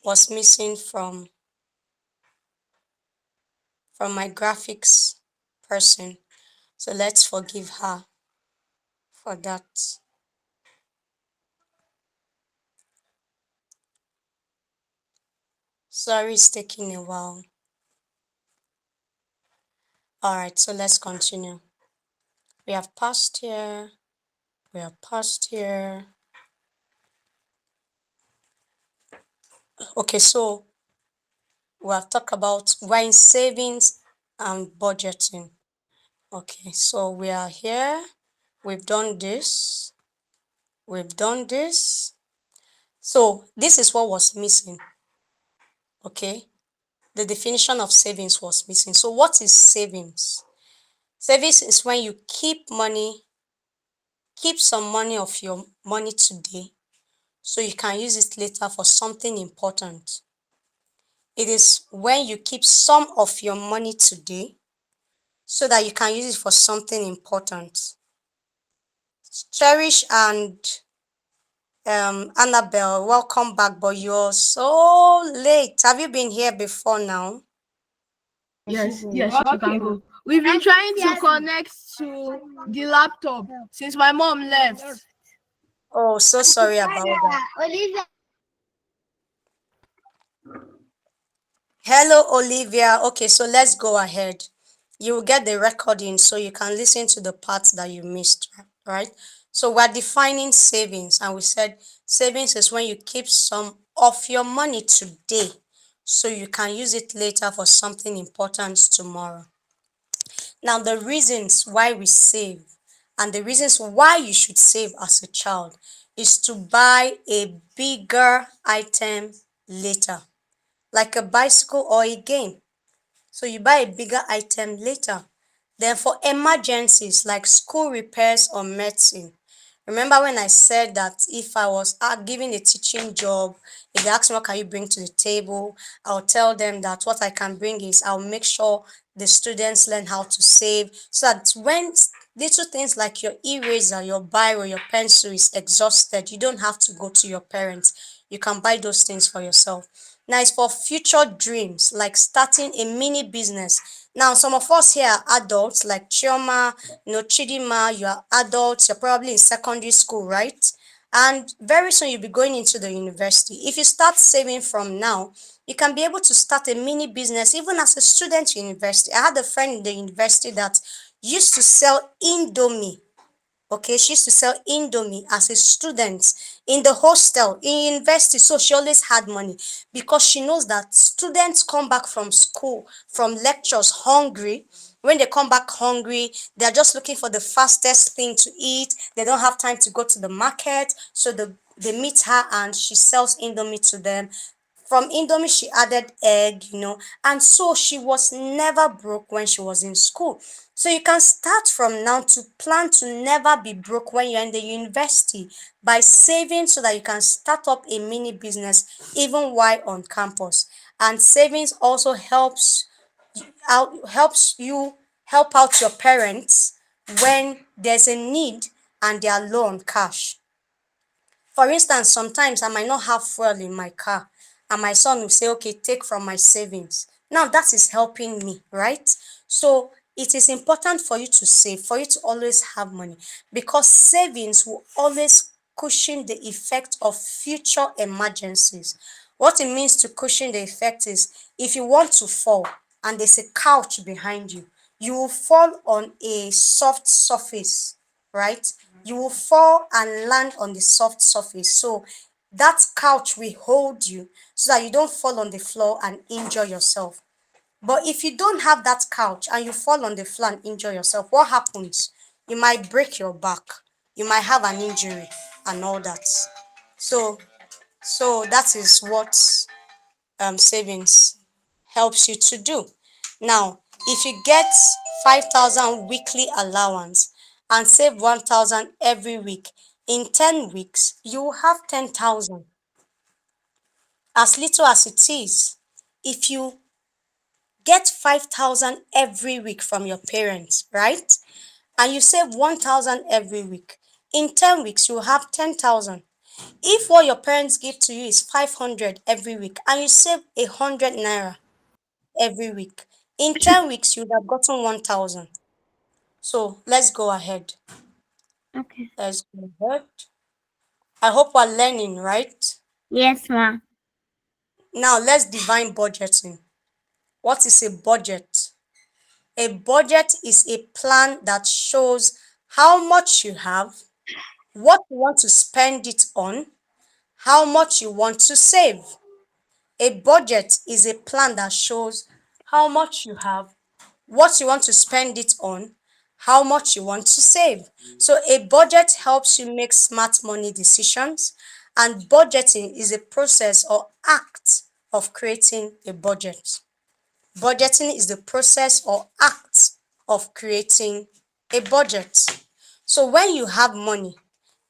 was missing from my graphics person. So let's forgive her for that. Sorry, it's taking a while. All right, so let's continue. We have passed here. We have passed here. Okay, so we have talked about when savings and budgeting. Okay, so we are here. We've done this. We've done this. So this is what was missing. Okay, the definition of savings was missing. So what is savings? Savings is when you keep some money of your money today so you can use it later for something important. It is when you keep some of your money today so that you can use it for something important. Cherish and Annabelle, welcome back, but you're so late. Have you been here before now? Yes, yes, you can go. We've been trying to connect to the laptop since my mom left. Oh, so sorry about that. Olivia. Hello, Olivia. Okay, so let's go ahead. You will get the recording so you can listen to the parts that you missed, right? So we're defining savings, and we said savings is when you keep some of your money today so you can use it later for something important tomorrow. Now, the reasons why we save and the reasons why you should save as a child is to buy a bigger item later, like a bicycle or a game. So you buy a bigger item later. Then for emergencies like school repairs or medicine. Remember when I said that if I was given a teaching job, if they ask me what can you bring to the table, I'll tell them that what I can bring is I'll make sure the students learn how to save so that when little things like your eraser, your biro, your pencil is exhausted, you don't have to go to your parents. You can buy those things for yourself. Now it's for future dreams like starting a mini business. Now some of us here are adults like Chioma, Chidima, you are adults, you're probably in secondary school, right? And very soon you'll be going into the university. If you start saving from now, you can be able to start a mini business even as a student in university. I had a friend in the university that used to sell Indomie. Okay, she used to sell Indomie as a student in the hostel in university. So she always had money because she knows that students come back from school, from lectures hungry. When they come back hungry, they're just looking for the fastest thing to eat. They don't have time to go to the market. So they meet her and she sells Indomie to them. From Indomie, she added egg, and so she was never broke when she was in school. So you can start from now to plan to never be broke when you're in the university by saving so that you can start up a mini business even while on campus. And savings also helps you help out your parents when there's a need and they are low on cash. For instance, sometimes I might not have fuel in my car, and my son will say, okay, take from my savings. Now that is helping me, right? So it is important for you to save, for you to always have money, because savings will always cushion the effect of future emergencies. What it means to cushion the effect is if you want to fall and there's a couch behind you, you will fall on a soft surface, right? You will fall and land on the soft surface. So that couch will hold you so that you don't fall on the floor and injure yourself. But if you don't have that couch and you fall on the floor and injure yourself, what happens? You might break your back, you might have an injury and all that. So that is what savings helps you to do. Now, if you get 5,000 weekly allowance and save 1,000 every week, in 10 weeks, you will have 10,000. As little as it is, if you get 5,000 every week from your parents, right? And you save 1,000 every week. In 10 weeks, you have 10,000. If what your parents give to you is 500 every week and you save 100 naira every week, in 10 weeks, you would have gotten 1,000. So let's go ahead. Okay. Let's go ahead. I hope we're learning, right? Yes, ma. Now let's define budgeting. What is a budget? A budget is a plan that shows how much you have, what you want to spend it on, how much you want to save. A budget is a plan that shows how much you have, what you want to spend it on, how much you want to save. So a budget helps you make smart money decisions, and budgeting is a process or act of creating a budget. Budgeting is the process or act of creating a budget. So when you have money,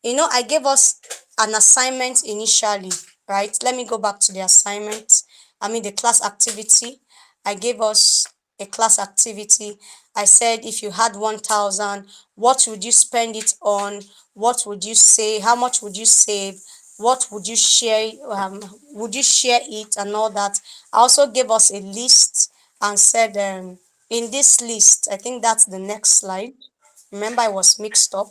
I gave us an assignment initially, right? Let me go back to the assignment. The class activity. I gave us a class activity. I said if you had 1,000, what would you spend it on? What would you save? How much would you save? What would you share? Would you share it and all that? I also gave us a list and said, in this list, I think that's the next slide. Remember, I was mixed up.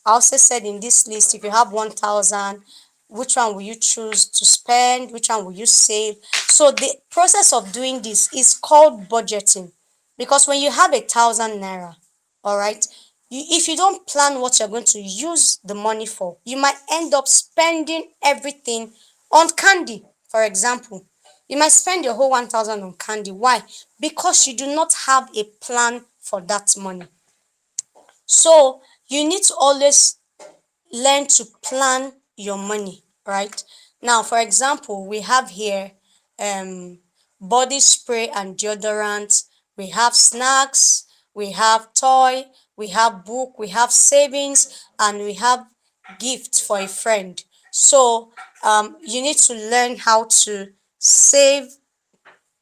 I also said in this list, if you have 1,000, which one will you choose to spend? Which one will you save? So the process of doing this is called budgeting. Because when you have 1,000 naira, all right, if you don't plan what you're going to use the money for, you might end up spending everything on candy, for example. You might spend your whole 1,000 on candy. Why? Because you do not have a plan for that money. So you need to always learn to plan your money, right? Now, for example, we have here body spray and deodorant, we have snacks, we have toy, we have book, we have savings, and we have gift for a friend. So you need to learn how to save.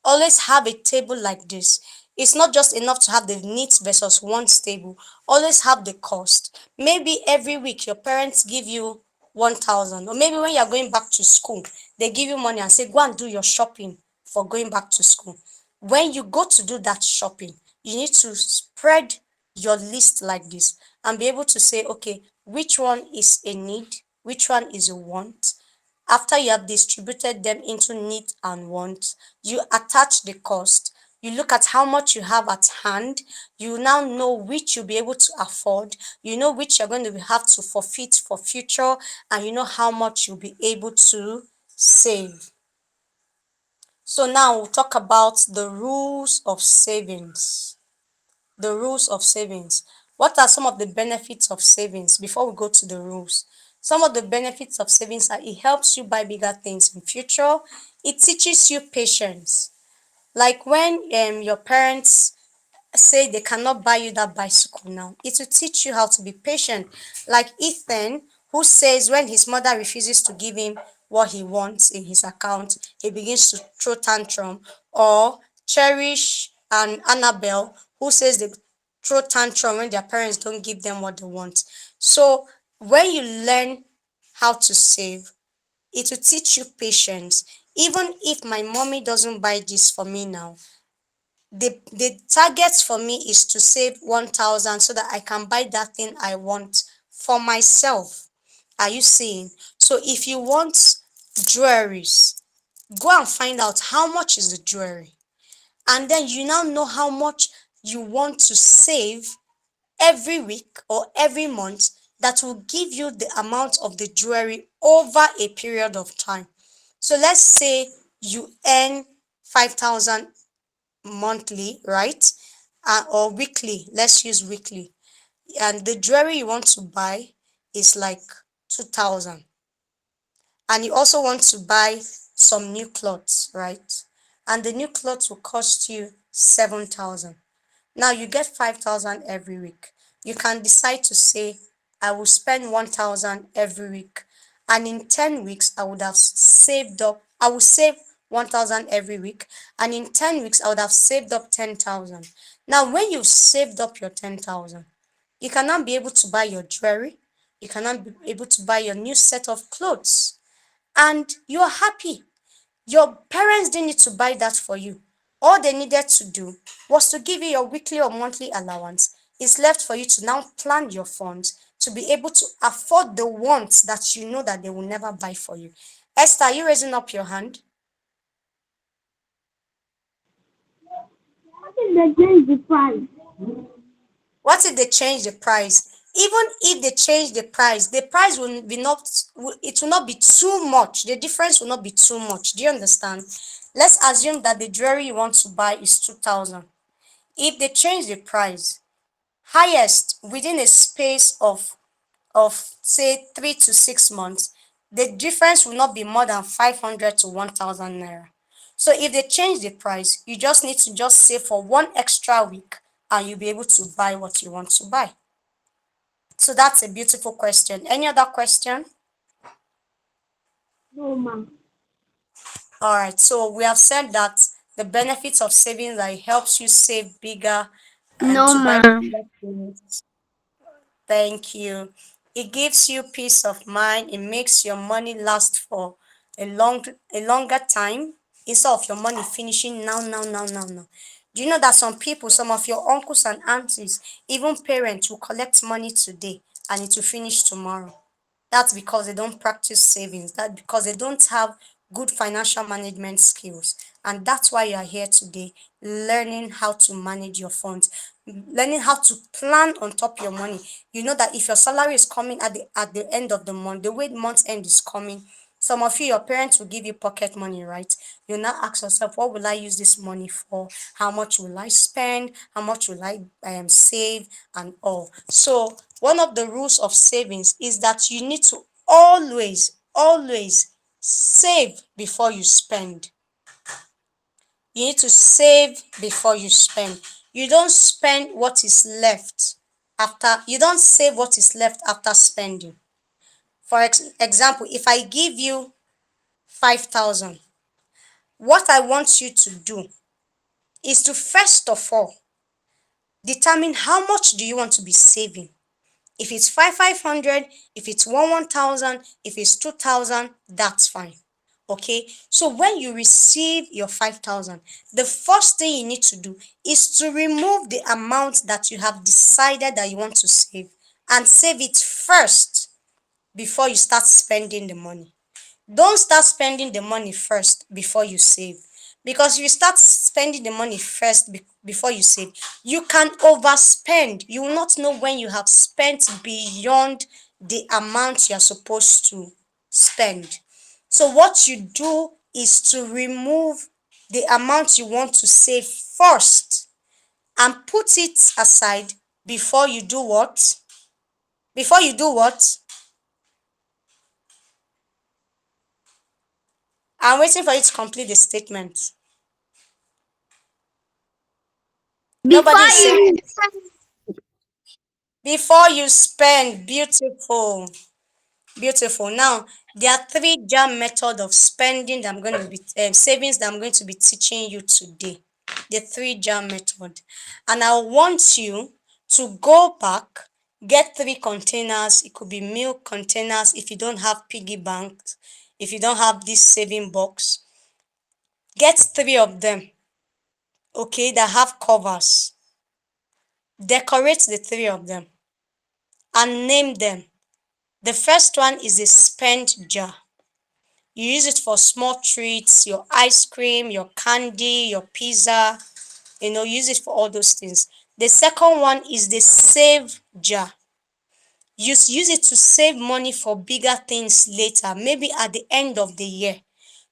Always have a table like this. It's not just enough to have the needs versus wants table. Always have the cost. Maybe every week your parents give you 1,000, or maybe when you're going back to school, they give you money and say, go and do your shopping for going back to school. When you go to do that shopping, you need to spread your list like this and be able to say, okay, which one is a need, which one is a want. After you have distributed them into need and want, you attach the cost. You look at how much you have at hand. You now know which you'll be able to afford. You know which you're going to have to forfeit for future, and you know how much you'll be able to save. So now we'll talk about the rules of savings. The rules of savings. What are some of the benefits of savings before we go to the rules? Some of the benefits of savings are it helps you buy bigger things in future. It teaches you patience. Like when your parents say they cannot buy you that bicycle now, it will teach you how to be patient. Like Ethan, who says when his mother refuses to give him what he wants in his account, he begins to throw tantrum. Or Cherish and Annabelle, who says they throw tantrum when their parents don't give them what they want. So when you learn how to save, it will teach you patience. Even if my mommy doesn't buy this for me now, the target for me is to save 1,000 so that I can buy that thing I want for myself. Are you seeing? So if you want jewelries, go and find out how much is the jewelry. And then you now know how much you want to save every week or every month that will give you the amount of the jewelry over a period of time. So let's say you earn 5,000 monthly, right? Or weekly. Let's use weekly. And the jewelry you want to buy is like 2,000. And you also want to buy some new clothes, right? And the new clothes will cost you 7,000. Now you get 5,000 every week. You can decide to say, I will spend 1,000 every week. And in 10 weeks, I would have saved up, I will save 1,000 every week. And in 10 weeks, I would have saved up 10,000. Now, when you've saved up your 10,000, you cannot be able to buy your jewelry. You cannot be able to buy your new set of clothes. And you're happy. Your parents didn't need to buy that for you. All they needed to do was to give you your weekly or monthly allowance. It's left for you to now plan your funds to be able to afford the wants that you know that they will never buy for you. Esther, are you raising up your hand? What if they change the price? What if they change the price? Even if they change the price will be not, it will not be too much. The difference will not be too much. Do you understand? Let's assume that the jewelry you want to buy is 2,000. If they change the price, highest within a space of say 3 to 6 months, the difference will not be more than 500 to 1,000 naira. So if they change the price, you just need to just save for one extra week and you'll be able to buy what you want to buy. So that's a beautiful question. Any other question? No, ma'am. All right, so we have said that the benefits of savings that it helps you save bigger and No, to buy ma'am. bigger things. Thank you. It gives you peace of mind. It makes your money last for a longer time instead of your money finishing now. Do you know that some people, some of your uncles and aunties, even parents will collect money today and it will finish tomorrow? That's because they don't practice savings. That's because they don't have good financial management skills. And that's why you are here today, learning how to manage your funds, learning how to plan on top your money. You know that if your salary is coming at the end of the month, the way the month end is coming, some of you, your parents will give you pocket money, right? You now ask yourself, what will I use this money for? How much will I spend? How much will I save and all? So one of the rules of savings is that you need to always save before you spend. You need to save before you spend. You don't spend what is left after, you don't save what is left after spending. For example, if I give you 5,000, what I want you to do is to first of all determine how much do you want to be saving. If it's 500, if it's 1,000, if it's 2,000, that's fine. Okay, so when you receive your 5,000, the first thing you need to do is to remove the amount that you have decided that you want to save and save it first before you start spending the money. Don't start spending the money first before you save. Because if you start spending the money first before you save, you can overspend. You will not know when you have spent beyond the amount you are supposed to spend. So what you do is to remove the amount you want to save first and put it aside before you do what? Before you do what? I'm waiting for you to complete the statement. Before Nobody is saying you before you spend. Beautiful. Beautiful. Now, there are three jam method of spending that I'm going to be savings that I'm going to be teaching you today. The three jam method. And I want you to go back, get 3 containers. It could be milk containers if you don't have piggy banks, if you don't have this saving box. Get 3 of them, okay, that have covers. Decorate the 3 of them and name them. The first one is a spend jar. You use it for small treats, your ice cream, your candy, your pizza, use it for all those things. The second one is the save jar. Use it to save money for bigger things later, maybe at the end of the year.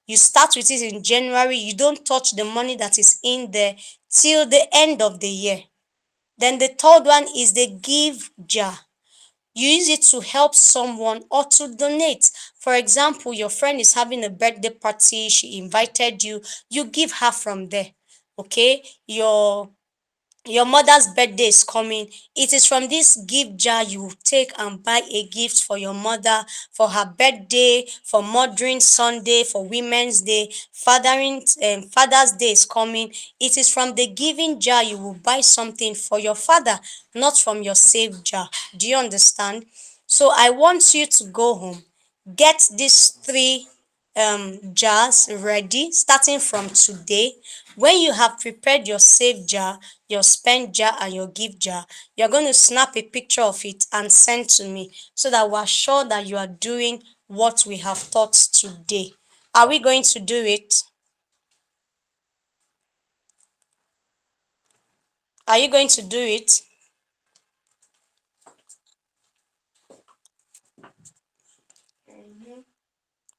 You start with it in January, you don't touch the money that is in there till the end of the year. Then the third one is the give jar. You use it to help someone or to donate. For example, your friend is having a birthday party, she invited you, you give her from there. Okay? Your mother's birthday is coming. It is from this gift jar you take and buy a gift for your mother, for her birthday, for Mothering Sunday, for Women's Day, Father's Day is coming. It is from the giving jar you will buy something for your father, not from your save jar. Do you understand? So I want you to go home, get these three jars ready starting from today. When you have prepared your save jar, your spend jar, and your give jar, you're going to snap a picture of it and send to me so that we're sure that you are doing what we have taught today. Are we going to do it? Are you going to do it?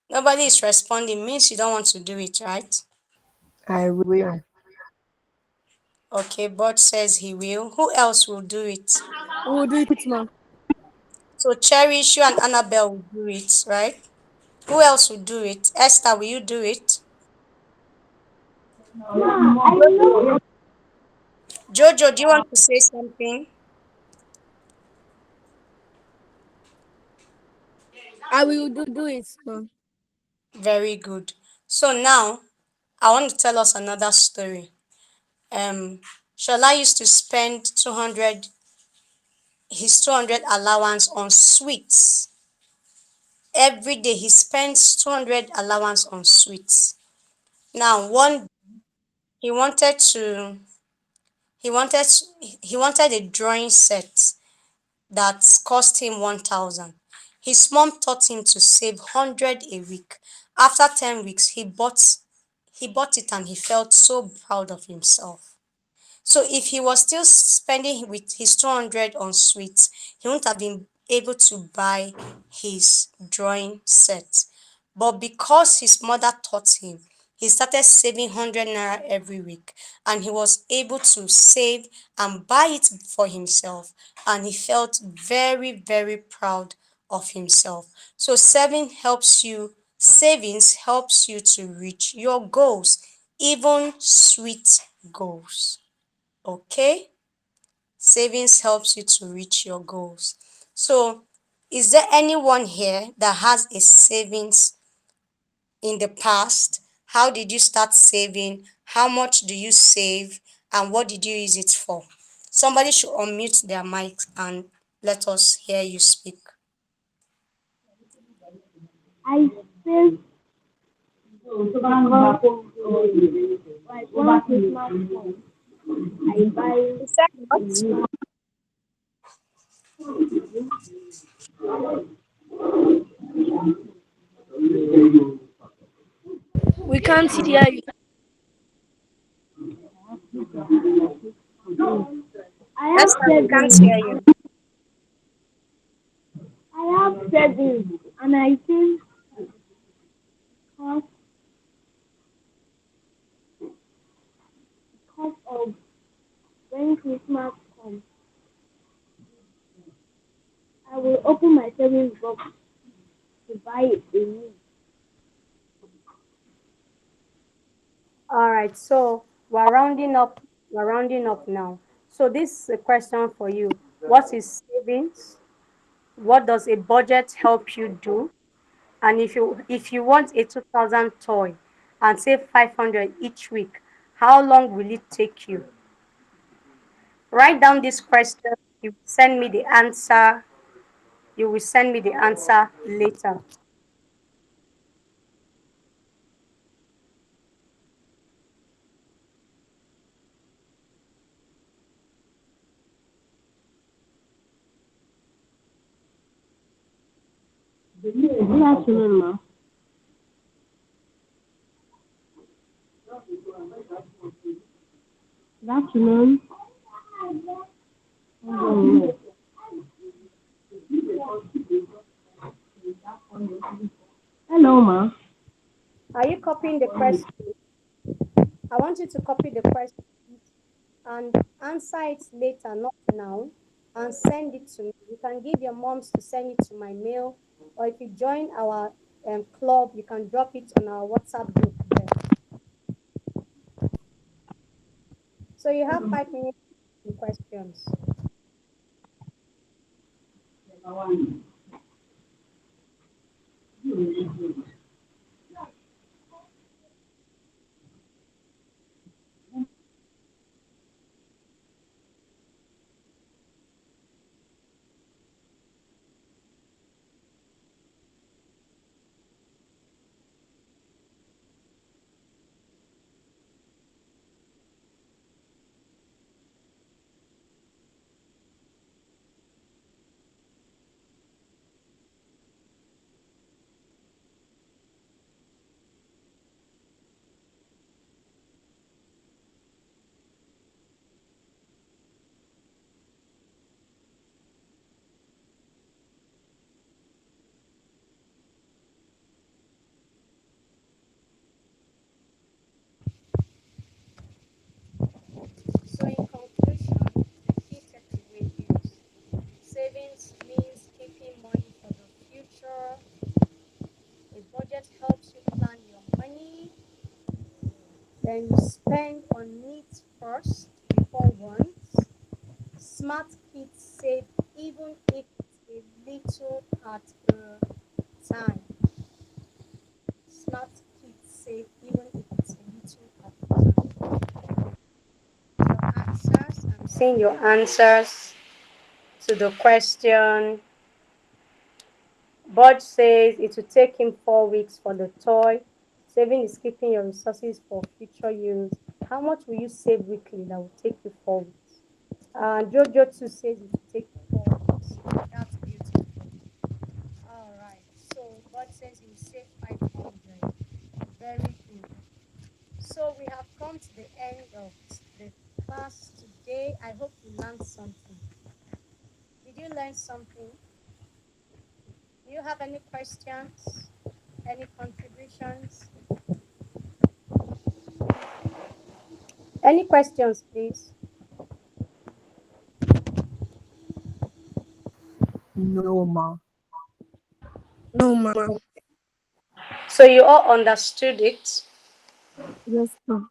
Nobody is responding, means you don't want to do it, right? I will. Okay, Bud says he will. Who else will do it? We'll do it, ma'am. So Cherish, you and Annabelle will do it, right? Who else will do it? Esther, will you do it? I know. Jojo, do you want to say something? I will do it, ma'am. Very good. So now I want to tell us another story. Shola used to spend 200, his 200 allowance on sweets. Every day he spends 200 allowance on sweets. Now one he wanted to he wanted he wanted a drawing set that cost him 1,000. His mom taught him to save 100 a week. After 10 weeks, he bought it and he felt so proud of himself. So if he was still spending with his 200 on sweets, he wouldn't have been able to buy his drawing set. But because his mother taught him, he started saving 100 naira every week and he was able to save and buy it for himself. And he felt very, very proud of himself. So savings helps you to reach your goals, even sweet goals. Okay? Savings helps you to reach your goals. So, is there anyone here that has a savings in the past? How did you start saving? How much do you save? And what did you use it for? Somebody should unmute their mic and let us hear you speak. I spent like one Christmas phone. I buy You said what? We can't hear you. I have Esther, we can't savings. hear you. I have savings and I think because of when Christmas comes, I will open my savings box to buy a new. All right, so we're rounding up. We're rounding up now. So this is a question for you. What is savings? What does a budget help you do? And if you want a 2,000 toy and save 500 each week, how long will it take you? Write down this question. You will send me the answer. You will send me the answer later. Good afternoon, ma. Good afternoon. Hello, ma. Are you copying the question? I want you to copy the question and answer it later, not now, and send it to me. You can give your moms to send it to my mail, or if you join our club, you can drop it on our WhatsApp group there. So you have 5 minutes for questions. So in conclusion, the key takeaway is savings means keeping money for the future. A budget helps you plan your money. Then you spend on needs first before wants. Smart kids save even if it's a little at a time. Smart kids save even if it's a little at a time. Your answers, I'm saying your answers to the question. Bud says it will take him 4 weeks for the toy. Saving is keeping your resources for future use. How much will you save weekly that will take you 4 weeks? Jojo too says it will take 4 weeks. That's beautiful. All right. So God says He will save 500. Very good. So we have come to the end of the class today. I hope you learned something. Did you learn something? Do you have any questions? Any contributions? Any questions, please? No, ma. No, ma. So you all understood it? Yes, ma.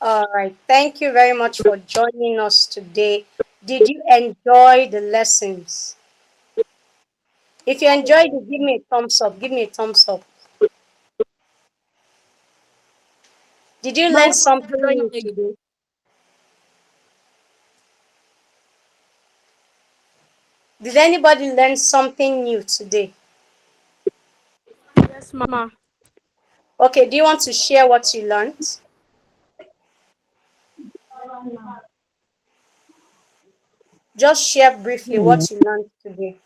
All right. Thank you very much for joining us today. Did you enjoy the lessons? If you enjoyed it, give me a thumbs up. Give me a thumbs up. Did you Ma, learn when are we something joining new again? today? Did anybody learn something new today? Yes, ma. Okay, do you want to share what you learned? Just share briefly what you learned today.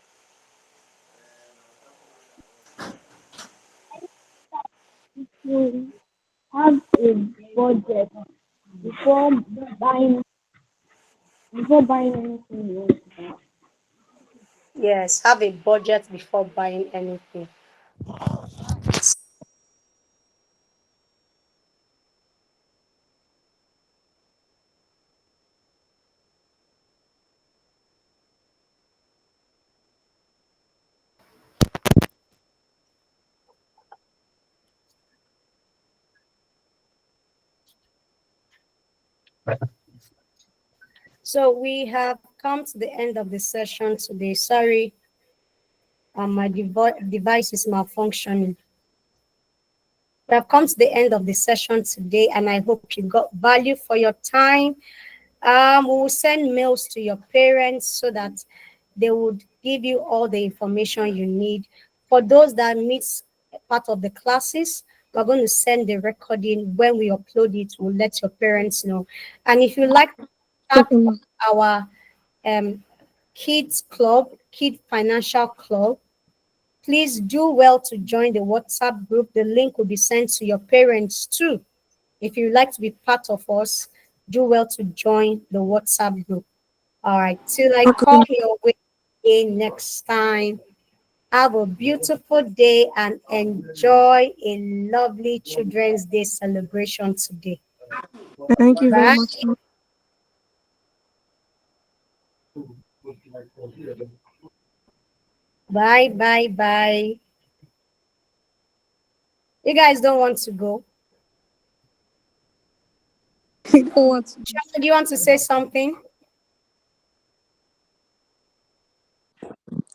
You have a budget before buying anything you want to buy. Yes, have a budget before buying anything. So we have come to the end of the session today. Sorry, my device is malfunctioning. We have come to the end of the session today, and I hope you got value for your time. We will send mails to your parents so that they would give you all the information you need. For those that miss part of the classes, we're going to send the recording. When we upload it, we'll let your parents know. And if you like to start our kids club, kid financial club, Please do well to join the WhatsApp group. The link will be sent to your parents too. If you'd like to be part of us, do well to join the WhatsApp group. All right, till I come your way again next time. Have a beautiful day and enjoy a lovely Children's Day celebration today. Thank you very Bye. much. Bye, bye, bye. You guys don't want to go? I don't want to. Do you want to say something?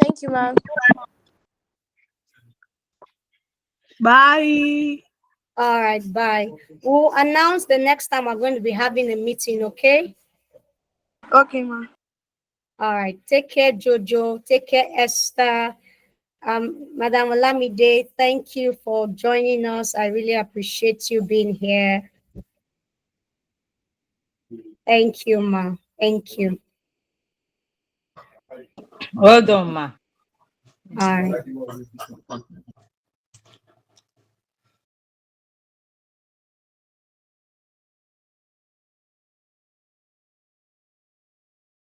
Thank you, ma'am. Bye. All right, bye. We'll announce the next time we're going to be having a meeting, okay? Okay, ma'am. All right. Take care, Jojo. Take care, Esther. Madam Olamide, thank you for joining us. I really appreciate you being here. Thank you, ma. Thank you. Hold on, ma. All right.